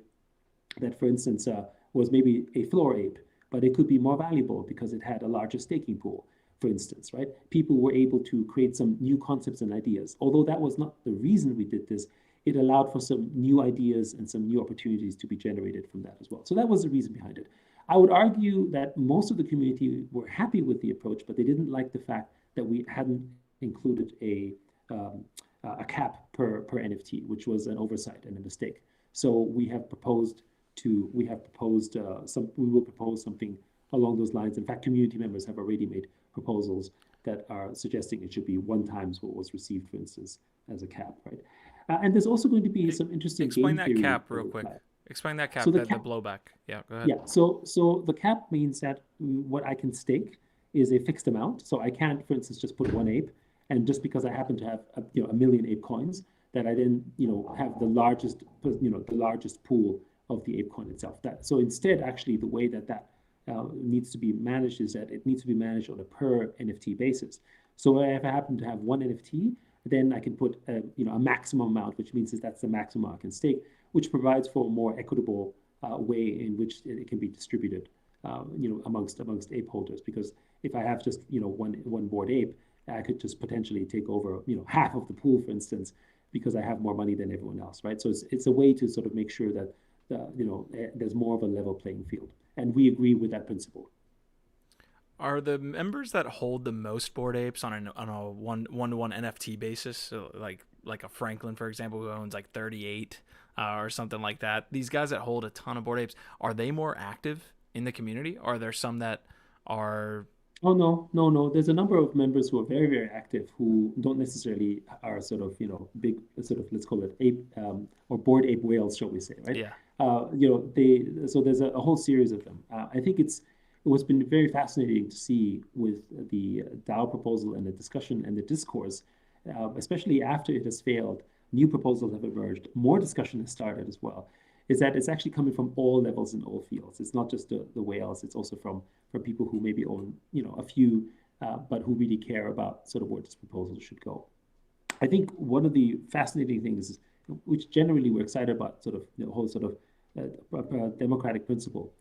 S2: that, for instance, was maybe a floor ape, but it could be more valuable because it had a larger staking pool, for instance, right? People were able to create some new concepts and ideas. Although that was not the reason we did this, it allowed for some new ideas and some new opportunities to be generated from that as well. So that was the reason behind it. I would argue that most of the community were happy with the approach, but they didn't like the fact that we hadn't included a cap per NFT, which was an oversight and a mistake. So we will propose something along those lines. In fact, community members have already made proposals that are suggesting it should be 1 times what was received, for instance, as a cap, right? And there's also going to be some interesting
S1: Explain
S2: game
S1: that
S2: theory
S1: cap real quick. Explain that cap,
S2: So
S1: the blowback. Yeah, go ahead.
S2: Yeah, so the cap means that what I can stake is a fixed amount. So I can't, for instance, just put 1 ape, and just because I happen to have a million ape coins, that I then have the largest pool of the ape coin itself. So instead, actually, the way that needs to be managed is that it needs to be managed on a per NFT basis. So if I happen to have 1 NFT, then I can put a maximum amount, which means that's the maximum I can stake, which provides for a more equitable way in which it can be distributed, amongst ape holders. Because if I have just one Bored Ape, I could just potentially take over half of the pool, for instance, because I have more money than everyone else, right? So it's a way to sort of make sure that there's more of a level playing field, and we agree with that principle.
S1: Are the members that hold the most Bored Apes on a one-to-one NFT basis, so like a Franklin, for example, who owns like 38 or something like that? These guys that hold a ton of Bored Apes, are they more active in the community? Or are there some that are?
S2: Oh, no. There's a number of members who are very, very active who don't necessarily are sort of big sort of, let's call it ape or Bored Ape whales, shall we say, right?
S1: Yeah.
S2: So there's a whole series of them. I think what's been very fascinating to see with the DAO proposal and the discussion and the discourse, especially after it has failed, new proposals have emerged, more discussion has started as well, is that it's actually coming from all levels in all fields. It's not just the whales, it's also from people who maybe own a few, but who really care about sort of where this proposal should go. I think one of the fascinating things, which generally we're excited about, sort of the whole sort of democratic principle,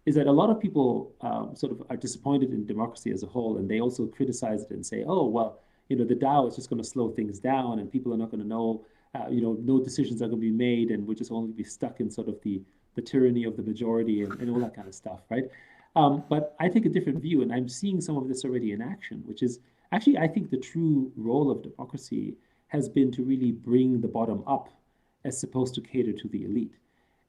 S2: is that a lot of people sort of are disappointed in democracy as a whole, and they also criticize it and say, oh, well, the DAO is just going to slow things down, and people are not going to know, no decisions are going to be made, and we'll just only be stuck in sort of the tyranny of the majority and all that kind of stuff, right? But I take a different view, and I'm seeing some of this already in action, which is actually, I think the true role of democracy has been to really bring the bottom up as opposed to cater to the elite.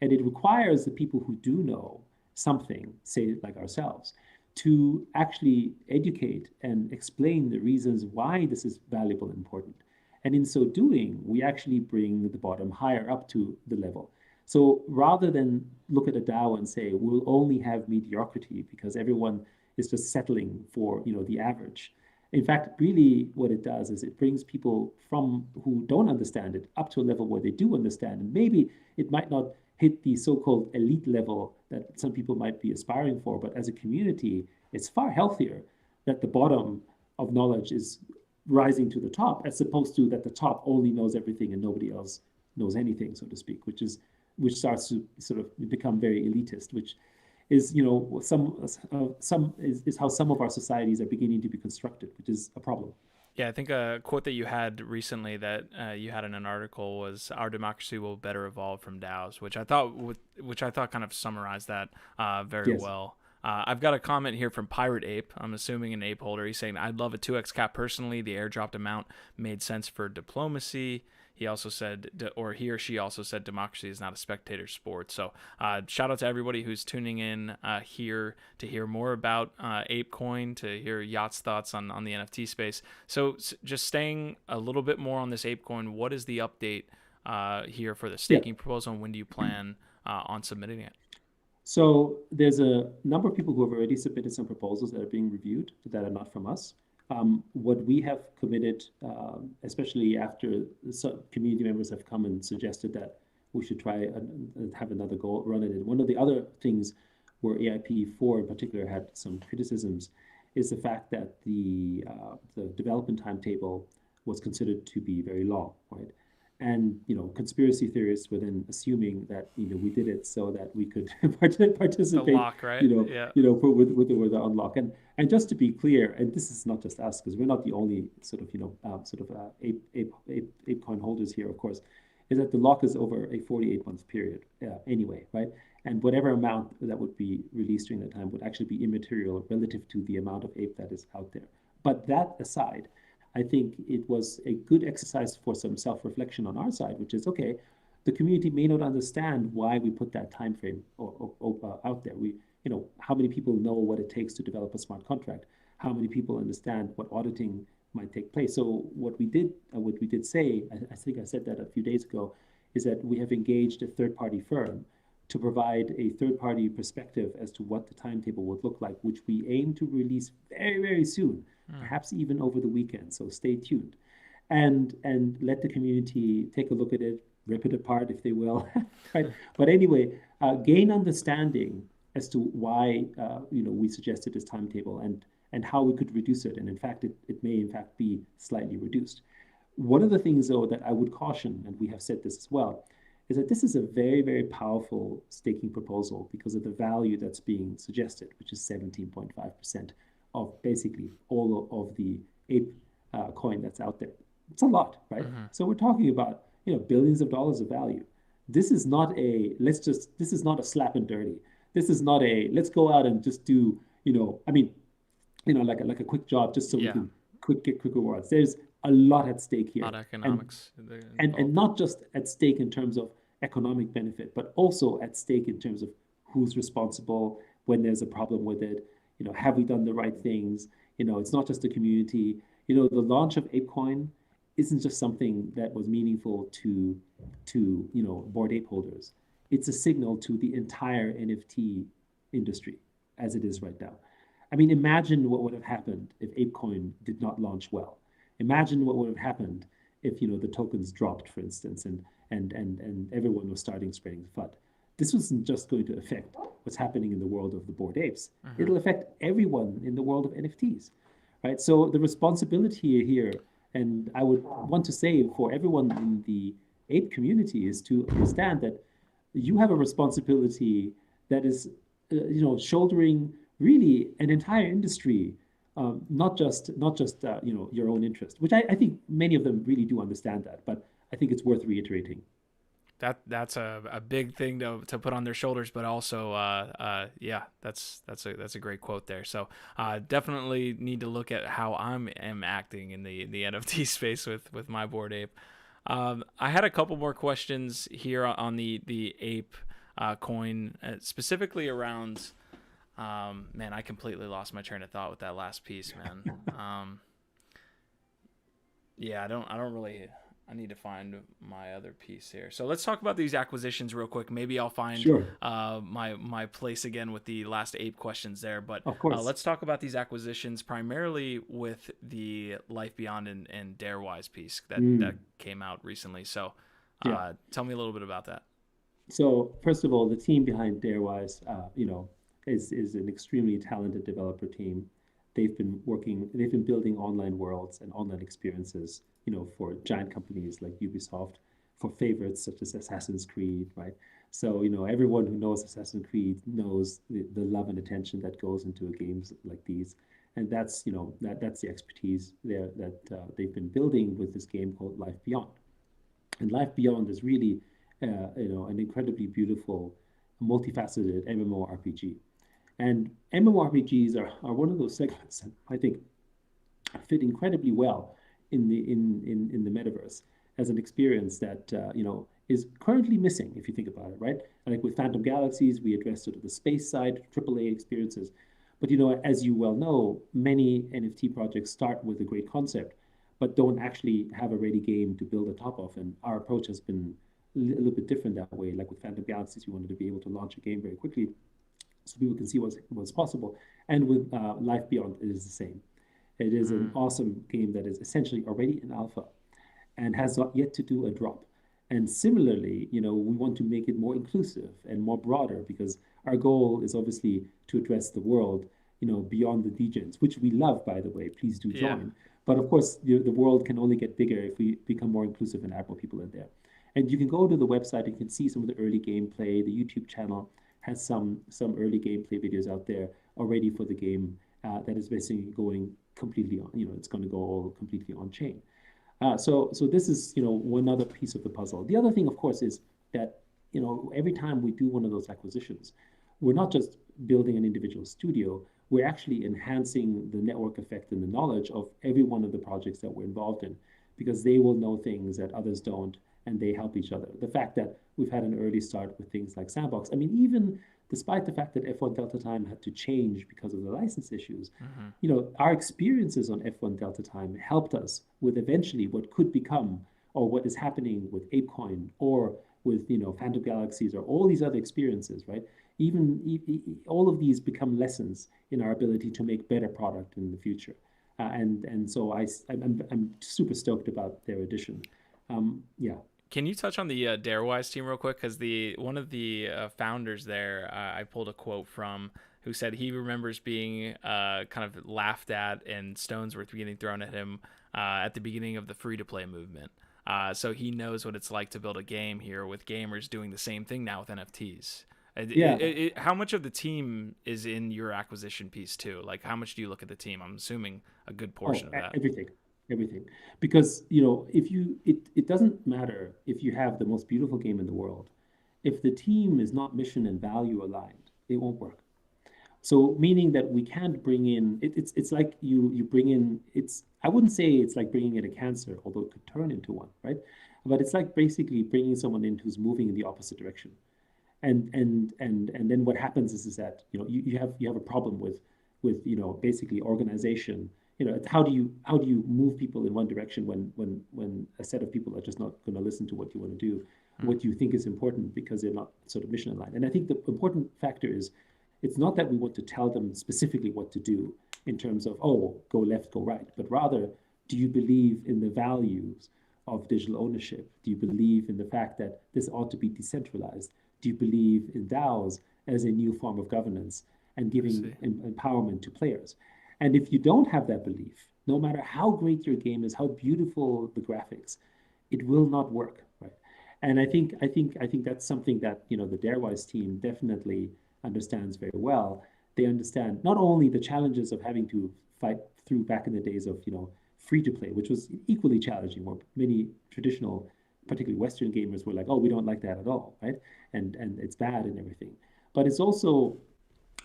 S2: And it requires the people who do know something, say like ourselves, to actually educate and explain the reasons why this is valuable and important. And in so doing, we actually bring the bottom higher up to the level. So rather than look at a DAO and say, we'll only have mediocrity because everyone is just settling for the average. In fact, really what it does is it brings people from who don't understand it up to a level where they do understand. And maybe it might not hit the so-called elite level that some people might be aspiring for. But as a community, it's far healthier that the bottom of knowledge is rising to the top, as opposed to that the top only knows everything and nobody else knows anything, so to speak, which starts to sort of become very elitist, which is, is how some of our societies are beginning to be constructed, which is a problem.
S1: Yeah, I think a quote that you had recently that you had in an article was, "Our democracy will better evolve from DAOs," which I thought kind of summarized that very well. I've got a comment here from Pirate Ape. I'm assuming an ape holder. He's saying, "I'd love a 2x cap personally. The airdropped amount made sense for diplomacy." He also said, or he or she also said, democracy is not a spectator sport. So shout out to everybody who's tuning in here to hear more about Ape Coin, to hear Yacht's thoughts on the NFT space. So just staying a little bit more on this Ape Coin, what is the update here for the staking proposal, and when do you plan on submitting it?
S2: So there's a number of people who have already submitted some proposals that are being reviewed that are not from us. What we have committed, especially after some community members have come and suggested that we should try and have another go run at it. One of the other things where AIP4 in particular had some criticisms is the fact that the development timetable was considered to be very long, right? And conspiracy theorists were then assuming that we did it so that we could participate.
S1: The lock, right?
S2: With the unlock. And just to be clear, and this is not just us, because we're not the only ape coin holders here, of course, is that the lock is over a 48-month period anyway, right? And whatever amount that would be released during that time would actually be immaterial relative to the amount of ape that is out there. But that aside, I think it was a good exercise for some self-reflection on our side, which is, okay, the community may not understand why we put that time frame out there. How many people know what it takes to develop a smart contract? How many people understand what auditing might take place? So what we did say, I think I said that a few days ago, is that we have engaged a third-party firm to provide a third-party perspective as to what the timetable would look like, which we aim to release very, very soon. Perhaps even over the weekend, so stay tuned. And let the community take a look at it, rip it apart if they will, right? But anyway, gain understanding as to why we suggested this timetable and how we could reduce it. And in fact, it may in fact be slightly reduced. One of the things, though, that I would caution, and we have said this as well, is that this is a very, very powerful staking proposal because of the value that's being suggested, which is 17.5% of basically all of the ape coin that's out there. It's a lot, right? Mm-hmm. So we're talking about billions of dollars of value. This is not a slap and dirty. This is not a let's go out and just do like a quick job just so we can get quick rewards. There's a lot at stake here.
S1: A lot of economics.
S2: And not just at stake in terms of economic benefit, but also at stake in terms of who's responsible when there's a problem with it. Have we done the right things? It's not just the community. The launch of ApeCoin isn't just something that was meaningful to Bored Ape holders. It's a signal to the entire NFT industry as it is right now. I mean, imagine what would have happened if ApeCoin did not launch well. Imagine what would have happened if the tokens dropped, for instance, and everyone was spreading the FUD. This wasn't just going to affect what's happening in the world of the Bored Apes. Mm-hmm. It'll affect everyone in the world of NFTs, right? So the responsibility here, and I would want to say for everyone in the ape community, is to understand that you have a responsibility that is, shouldering really an entire industry, not just your own interest, which I think many of them really do understand that, but I think it's worth reiterating.
S1: That's a big thing to put on their shoulders, but also that's a great quote there. So definitely need to look at how I am acting in the NFT space with my Bored Ape. I had a couple more questions here on the Ape coin, specifically around. Man, I completely lost my train of thought with that last piece, man. I don't really. I need to find my other piece here. So let's talk about these acquisitions real quick. Maybe I'll find my place again with the last ape questions there. But
S2: of course.
S1: Let's talk about these acquisitions primarily with the Life Beyond and Darewise piece that came out recently. So tell me a little bit about that.
S2: So first of all, the team behind Darewise, is an extremely talented developer team. They've been building online worlds and online experiences, for giant companies like Ubisoft, for favorites such as Assassin's Creed, right? So, everyone who knows Assassin's Creed knows the love and attention that goes into games like these. And that's the expertise there that they've been building with this game called Life Beyond. And Life Beyond is really, an incredibly beautiful, multifaceted MMORPG. And MMORPGs are one of those segments that I think fit incredibly well in the metaverse as an experience that is currently missing if you think about it, right? Like with Phantom Galaxies, we addressed sort of the space side, AAA experiences. But as you well know, many NFT projects start with a great concept, but don't actually have a ready game to build on top of. And our approach has been a little bit different that way. Like with Phantom Galaxies, we wanted to be able to launch a game very quickly so people can see what's possible. And with Life Beyond, it is the same. It is an awesome game that is essentially already in alpha and has not yet to do a drop. And similarly, we want to make it more inclusive and more broader because our goal is obviously to address the world, beyond the degens, which we love, by the way. Please do
S1: Yeah.
S2: join. But of course, the world can only get bigger if we become more inclusive and add more people in there. And you can go to the website, you can see some of the early gameplay. The YouTube channel has some early gameplay videos out there already for the game that is basically going completely on, it's going to go all completely on chain. So this is, one other piece of the puzzle. The other thing, of course, is that, every time we do one of those acquisitions, we're not just building an individual studio, we're actually enhancing the network effect and the knowledge of every one of the projects that we're involved in, because they will know things that others don't, and they help each other. The fact that we've had an early start with things like Sandbox, I mean, even despite the fact that F1 Delta Time had to change because of the license issues, our experiences on F1 Delta Time helped us with eventually what could become, or what is happening with ApeCoin, or with Phantom Galaxies, or all these other experiences, right? All of these become lessons in our ability to make better product in the future. And so I'm super stoked about their addition. Yeah.
S1: Can you touch on the Darewise team real quick? Because one of the founders there, I pulled a quote from, who said he remembers being kind of laughed at and stones were getting thrown at him at the beginning of the free-to-play movement. So he knows what it's like to build a game here with gamers doing the same thing now with NFTs.
S2: Yeah.
S1: How much of the team is in your acquisition piece too? Like, how much do you look at the team? I'm assuming a good portion of that.
S2: Everything. Because, if it doesn't matter if you have the most beautiful game in the world. If the team is not mission and value aligned, it won't work. So meaning that we can't bring in, it's like you bring in, I wouldn't say it's like bringing in a cancer, although it could turn into one, right? But it's like basically bringing someone in who's moving in the opposite direction. And then what happens is that you have a problem with basically organization. It's how do you move people in one direction when a set of people are just not going to listen to what you want to do, what you think is important, because they're not sort of mission aligned. And I think the important factor is it's not that we want to tell them specifically what to do in terms of, oh, go left, go right, but rather, do you believe in the values of digital ownership? Do you believe in the fact that this ought to be decentralized? Do you believe in DAOs as a new form of governance and giving empowerment to players? And if you don't have that belief, no matter how great your game is, how beautiful the graphics, it will not work, right? And I think that's something that the Darewise team definitely understands very well. They understand not only the challenges of having to fight through back in the days of free to play, which was equally challenging, where many traditional, particularly Western gamers, were like, oh, we don't like that at all, right? And it's bad and everything. But it's also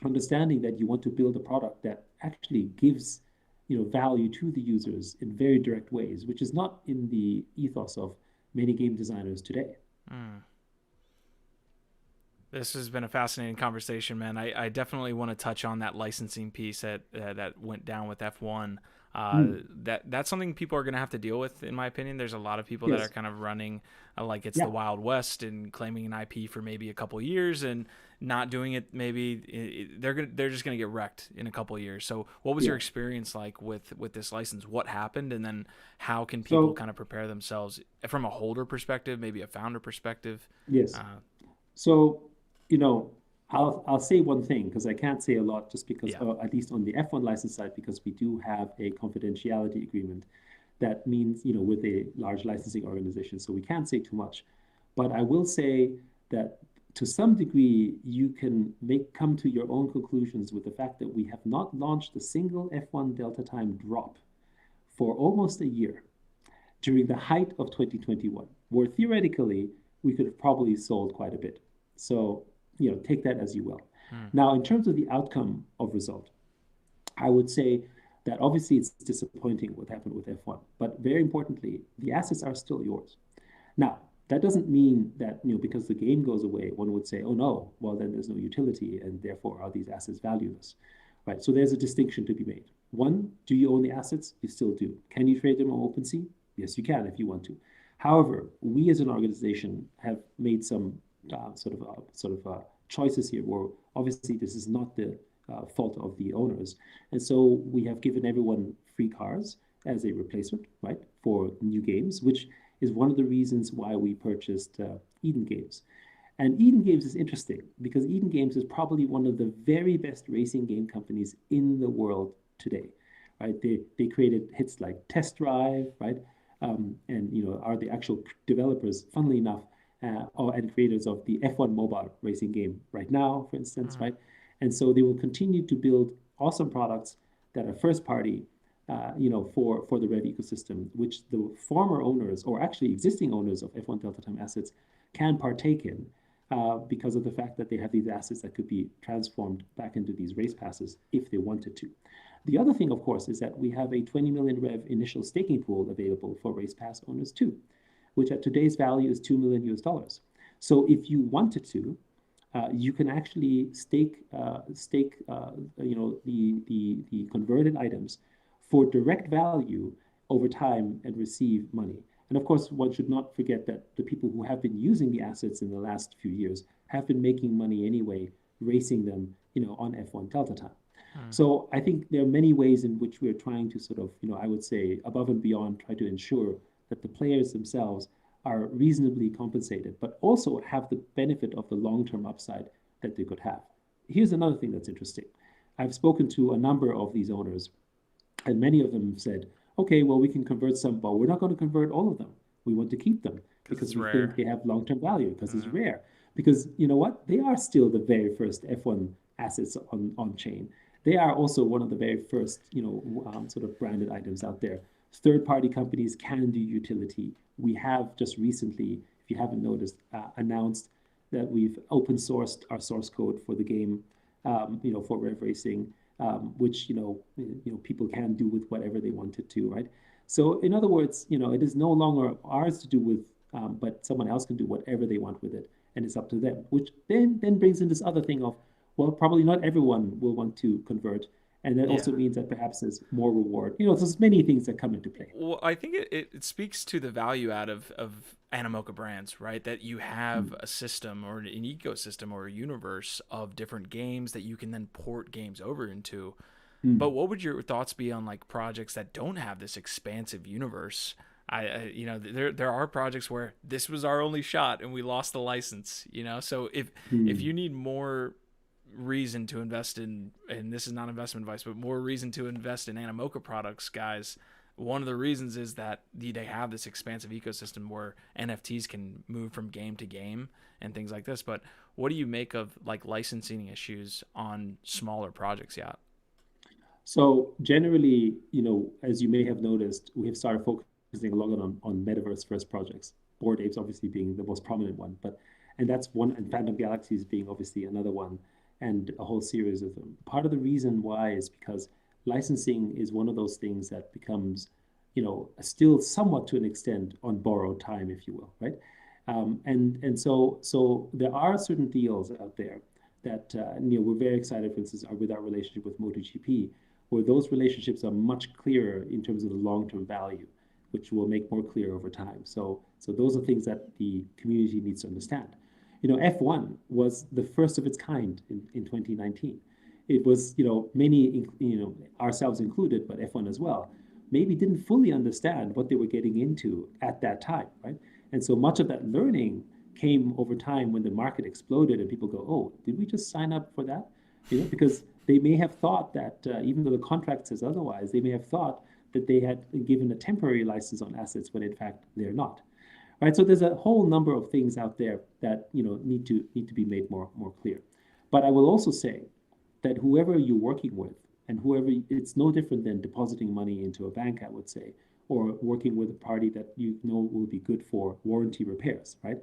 S2: understanding that you want to build a product that actually gives value to the users in very direct ways, which is not in the ethos of many game designers today.
S1: This has been a fascinating conversation, man. I definitely want to touch on that licensing piece that went down with F1. That's something people are going to have to deal with, in my opinion. There's a lot of people that are kind of running like it's the Wild West and claiming an IP for maybe a couple years and not doing it. Maybe they're just going to get wrecked in a couple years. So, what was your experience like with this license? What happened, and then how can people kind of prepare themselves from a holder perspective, maybe a founder perspective?
S2: Yes. So, you know, I'll say one thing because I can't say a lot just because,
S1: Yeah.
S2: at least on the F1 license side, because we do have a confidentiality agreement that means, with a large licensing organization. So we can't say too much. But I will say that to some degree, you can come to your own conclusions with the fact that we have not launched a single F1 Delta Time drop for almost a year during the height of 2021, where theoretically we could have probably sold quite a bit. So, take that as you will.
S1: Hmm.
S2: Now, in terms of the outcome of result, I would say that obviously it's disappointing what happened with F1, but very importantly, the assets are still yours. Now, that doesn't mean that, because the game goes away, one would say, oh no, well, then there's no utility and therefore are these assets valueless, right? So there's a distinction to be made. One, do you own the assets? You still do. Can you trade them on OpenSea? Yes, you can if you want to. However, we as an organization have made some choices here where obviously this is not the fault of the owners. And so we have given everyone free cars as a replacement, right, for new games, which is one of the reasons why we purchased Eden Games. And Eden Games is interesting because Eden Games is probably one of the very best racing game companies in the world today, right? They created hits like Test Drive, right? And are the actual developers, funnily enough, and creators of the F1 mobile racing game right now, for instance,
S1: Hmm.
S2: right? And so they will continue to build awesome products that are first party, for the Rev ecosystem, which the former owners or actually existing owners of F1 Delta Time assets can partake in because of the fact that they have these assets that could be transformed back into these race passes if they wanted to. The other thing, of course, is that we have a 20 million Rev initial staking pool available for race pass owners too, which at today's value is 2 million US dollars. So if you wanted to, you can actually stake the converted items for direct value over time and receive money. And of course, one should not forget that the people who have been using the assets in the last few years have been making money anyway, racing them, on F1 Delta Time.
S1: Hmm.
S2: So I think there are many ways in which we're trying to sort of, I would say above and beyond, try to ensure that the players themselves are reasonably compensated, but also have the benefit of the long-term upside that they could have. Here's another thing that's interesting. I've spoken to a number of these owners, and many of them said, okay, well, we can convert some, but we're not going to convert all of them. We want to keep them
S1: Because
S2: because
S1: it's
S2: we think
S1: rare.
S2: they have long-term value because it's
S1: Hmm.
S2: rare. Because you know what? They are still the very first F1 assets on chain. They are also one of the very first, sort of branded items out there. Third-party companies can do utility. We have just recently, if you haven't noticed, announced that we've open sourced our source code for the game, for Rev Racing, which people can do with whatever they wanted to, right? So in other words, it is no longer ours to do with, but someone else can do whatever they want with it, and it's up to them. Which then brings in this other thing of, well, probably not everyone will want to convert, and that
S1: Yeah.
S2: also means that perhaps there's more reward. There's many things that come into play.
S1: Well, I think it speaks to the value out of Animoca brands, right? That you have
S2: Mm.
S1: a system or an ecosystem or a universe of different games that you can then port games over into. But
S2: Mm.
S1: what would your thoughts be on like projects that don't have this expansive universe? There are projects where this was our only shot and we lost the license. So if
S2: Mm.
S1: you need more reason to invest in, and this is not investment advice, but more reason to invest in Animoca products, guys. One of the reasons is that they have this expansive ecosystem where NFTs can move from game to game and things like this. But what do you make of like licensing issues on smaller projects yet?
S2: So generally, as you may have noticed, we have started focusing a lot on metaverse first projects. Bored Apes obviously being the most prominent one, and that's one, and Phantom Galaxies being obviously another one, and a whole series of them. Part of the reason why is because licensing is one of those things that becomes, still somewhat to an extent on borrowed time, if you will, right? And so there are certain deals out there that we're very excited, for instance, with our relationship with MotoGP, where those relationships are much clearer in terms of the long-term value, which will make more clear over time. So those are things that the community needs to understand. F1 was the first of its kind in 2019. It was, many, ourselves included, but F1 as well, maybe didn't fully understand what they were getting into at that time, right? And so much of that learning came over time when the market exploded and people go, oh, did we just sign up for that? Because they may have thought that even though the contract says otherwise, they may have thought that they had given a temporary license on assets when in fact they're not. Right? So there's a whole number of things out there that need to be made more clear. But I will also say that whoever you're working with and whoever, it's no different than depositing money into a bank, I would say, or working with a party that will be good for warranty repairs, right?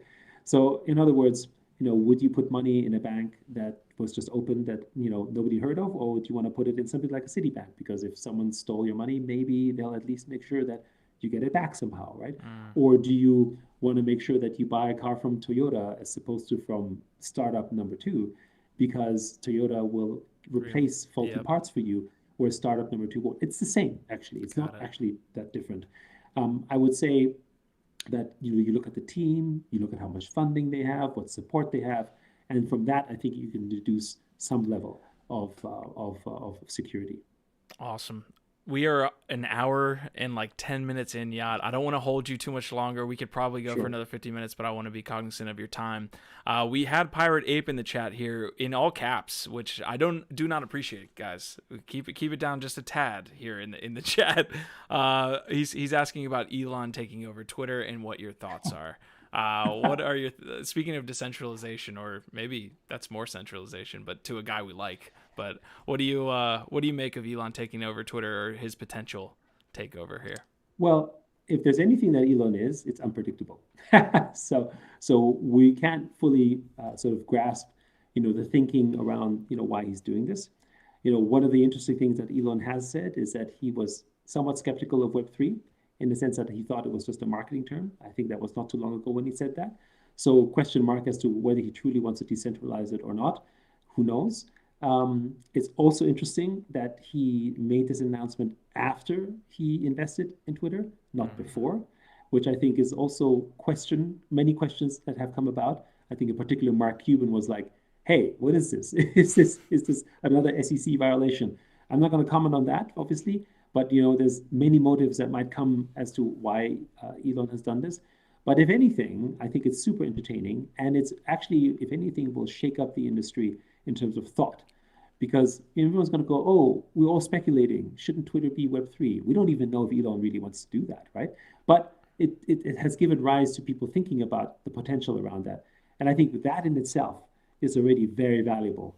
S2: So in other words, would you put money in a bank that was just opened that nobody heard of, or would you want to put it in something like a Citibank? Because if someone stole your money, maybe they'll at least make sure that you get it back somehow, right? Or do you want to make sure that you buy a car from Toyota as opposed to from startup number 2, because Toyota will replace faulty parts for you, where startup number 2 won't? It's the same, actually. It's not actually that different. I would say that you look at the team, you look at how much funding they have, what support they have, and from that, I think you can deduce some level of security.
S1: Awesome. We are an hour and like 10 minutes in, Yacht. I don't want to hold you too much longer. We could probably go for another 50 minutes, but I want to be cognizant of your time. We had Pirate Ape in the chat here in all caps, which I do not appreciate, guys. Keep it down just a tad here in the chat. He's asking about Elon taking over Twitter and what your thoughts are. What are your speaking of decentralization, or maybe that's more centralization, but to a guy we like. But what do you make of Elon taking over Twitter, or his potential takeover here?
S2: Well, if there's anything that Elon is, it's unpredictable. So we can't fully sort of grasp, the thinking around, why he's doing this. One of the interesting things that Elon has said is that he was somewhat skeptical of Web3, in the sense that he thought it was just a marketing term. I think that was not too long ago when he said that. So question mark as to whether he truly wants to decentralize it or not. Who knows? It's also interesting that he made this announcement after he invested in Twitter, not before, which I think is also many questions that have come about. I think in particular, Mark Cuban was like, hey, what is this? Is this another SEC violation? I'm not going to comment on that, obviously. But there's many motives that might come as to why Elon has done this. But if anything, I think it's super entertaining, and it's actually, if anything, will shake up the industry in terms of thought, because everyone's going to go, oh, we're all speculating. Shouldn't Twitter be Web3? We don't even know if Elon really wants to do that, right? But it has given rise to people thinking about the potential around that, and I think that in itself is already very valuable.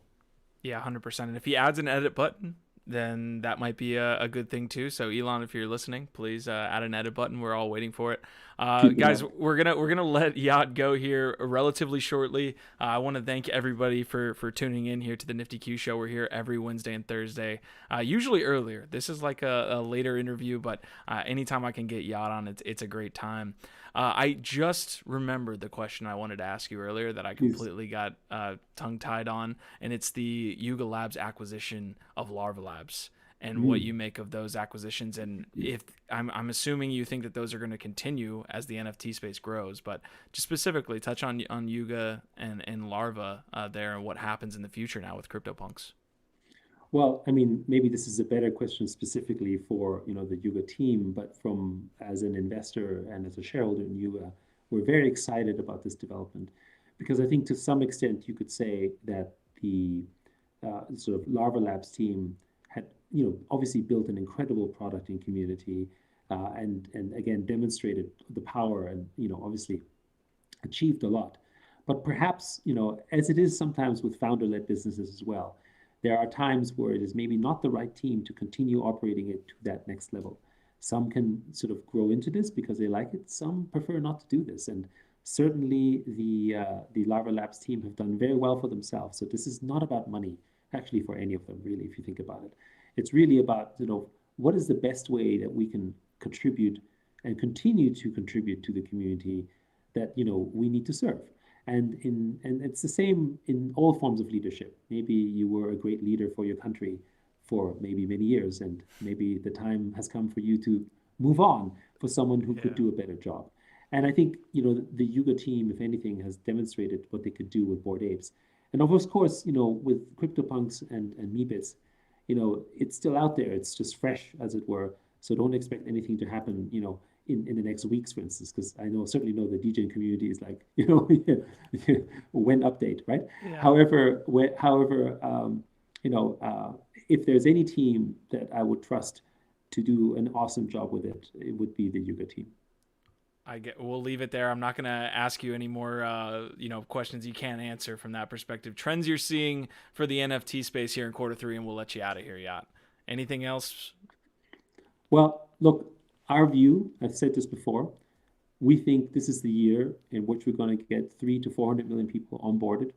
S1: Yeah, 100%. And if he adds an edit button, then that might be a good thing too. So Elon, if you're listening, please add an edit button. We're all waiting for it. Guys, we're gonna let Yacht go here relatively shortly. I want to thank everybody for tuning in here to the Nifty Q Show. We're here every Wednesday and Thursday, usually earlier. This is like a later interview, but anytime I can get Yacht on, it's a great time. I just remembered the question I wanted to ask you earlier that I completely got tongue-tied on, and it's the Yuga Labs acquisition of Larva Labs and what you make of those acquisitions. And if I'm assuming you think that those are going to continue as the NFT space grows, but just specifically touch on Yuga and Larva there and what happens in the future now with CryptoPunks.
S2: Well, I mean, maybe this is a better question specifically for the Yuga team, but as an investor and as a shareholder in Yuga, we're very excited about this development, because I think to some extent you could say that the sort of Larva Labs team had obviously built an incredible product and community, and again demonstrated the power, and obviously achieved a lot. But perhaps as it is sometimes with founder-led businesses as well, there are times where it is maybe not the right team to continue operating it to that next level. Some can sort of grow into this because they like it. Some prefer not to do this. And certainly the Larva Labs team have done very well for themselves. So this is not about money, actually, for any of them, really, if you think about it. It's really about, what is the best way that we can contribute and continue to contribute to the community that, we need to serve. And it's the same in all forms of leadership. Maybe you were a great leader for your country for maybe many years, and maybe the time has come for you to move on for someone who could do a better job. And I think the Yuga team, if anything, has demonstrated what they could do with Bored Apes. And of course, with CryptoPunks and Meebits, it's still out there. It's just fresh, as it were. So don't expect anything to happen, in the next weeks, for instance, because I certainly know the DJing community is like, when update, right?
S1: Yeah.
S2: However, if there's any team that I would trust to do an awesome job with it, it would be the Yuga team.
S1: We'll leave it there. I'm not going to ask you any more, questions you can't answer from that perspective. Trends you're seeing for the NFT space here in Q3, and we'll let you out of here, Yacht. Anything else?
S2: Well, look, our view, I've said this before, we think this is the year in which we're going to get 300 to 400 million people onboarded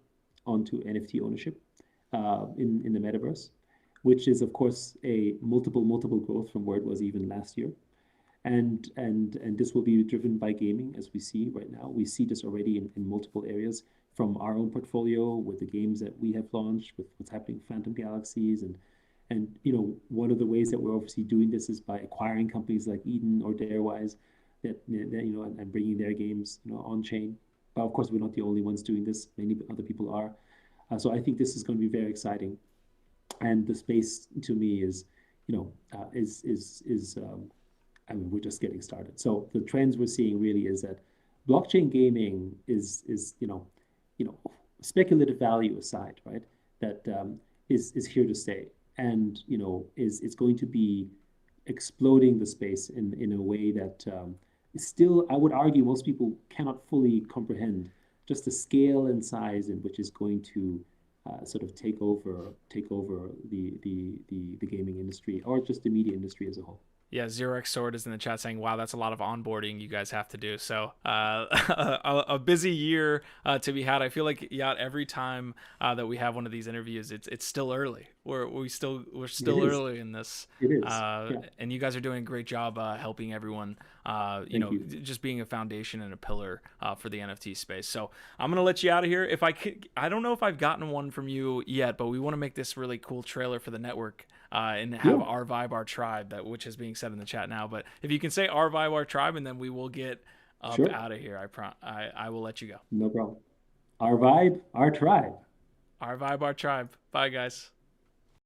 S2: onto NFT ownership in the metaverse, which is, of course, a multiple growth from where it was even last year. And this will be driven by gaming, as we see right now. We see this already in multiple areas from our own portfolio with the games that we have launched, with what's happening with Phantom Galaxies, and one of the ways that we're obviously doing this is by acquiring companies like Eden or Darewise and bringing their games on chain. But of course, we're not the only ones doing this. Many other people are. So I think this is going to be very exciting, and the space to me is we're just getting started. So the trends we're seeing really is that blockchain gaming is speculative value aside, right? That is here to stay, and is going to be exploding the space in a way that is still, I would argue, most people cannot fully comprehend just the scale and size in which is going to sort of take over the gaming industry, or just the media industry as a whole.
S1: Yeah, Xerox Sword is in the chat saying, wow, that's a lot of onboarding you guys have to do. So a busy year to be had. I feel like, yeah, every time that we have one of these interviews, it's still early. We're still early in this.
S2: It is. Yeah.
S1: And you guys are doing a great job helping everyone, just being a foundation and a pillar for the NFT space. So I'm going to let you out of here. I don't know if I've gotten one from you yet, but we want to make this really cool trailer for the network. And have our vibe, our tribe, which is being said in the chat now. But if you can say our vibe, our tribe, and then we will get up out of here. I will let you go.
S2: No problem. Our vibe, our tribe.
S1: Our vibe, our tribe. Bye, guys.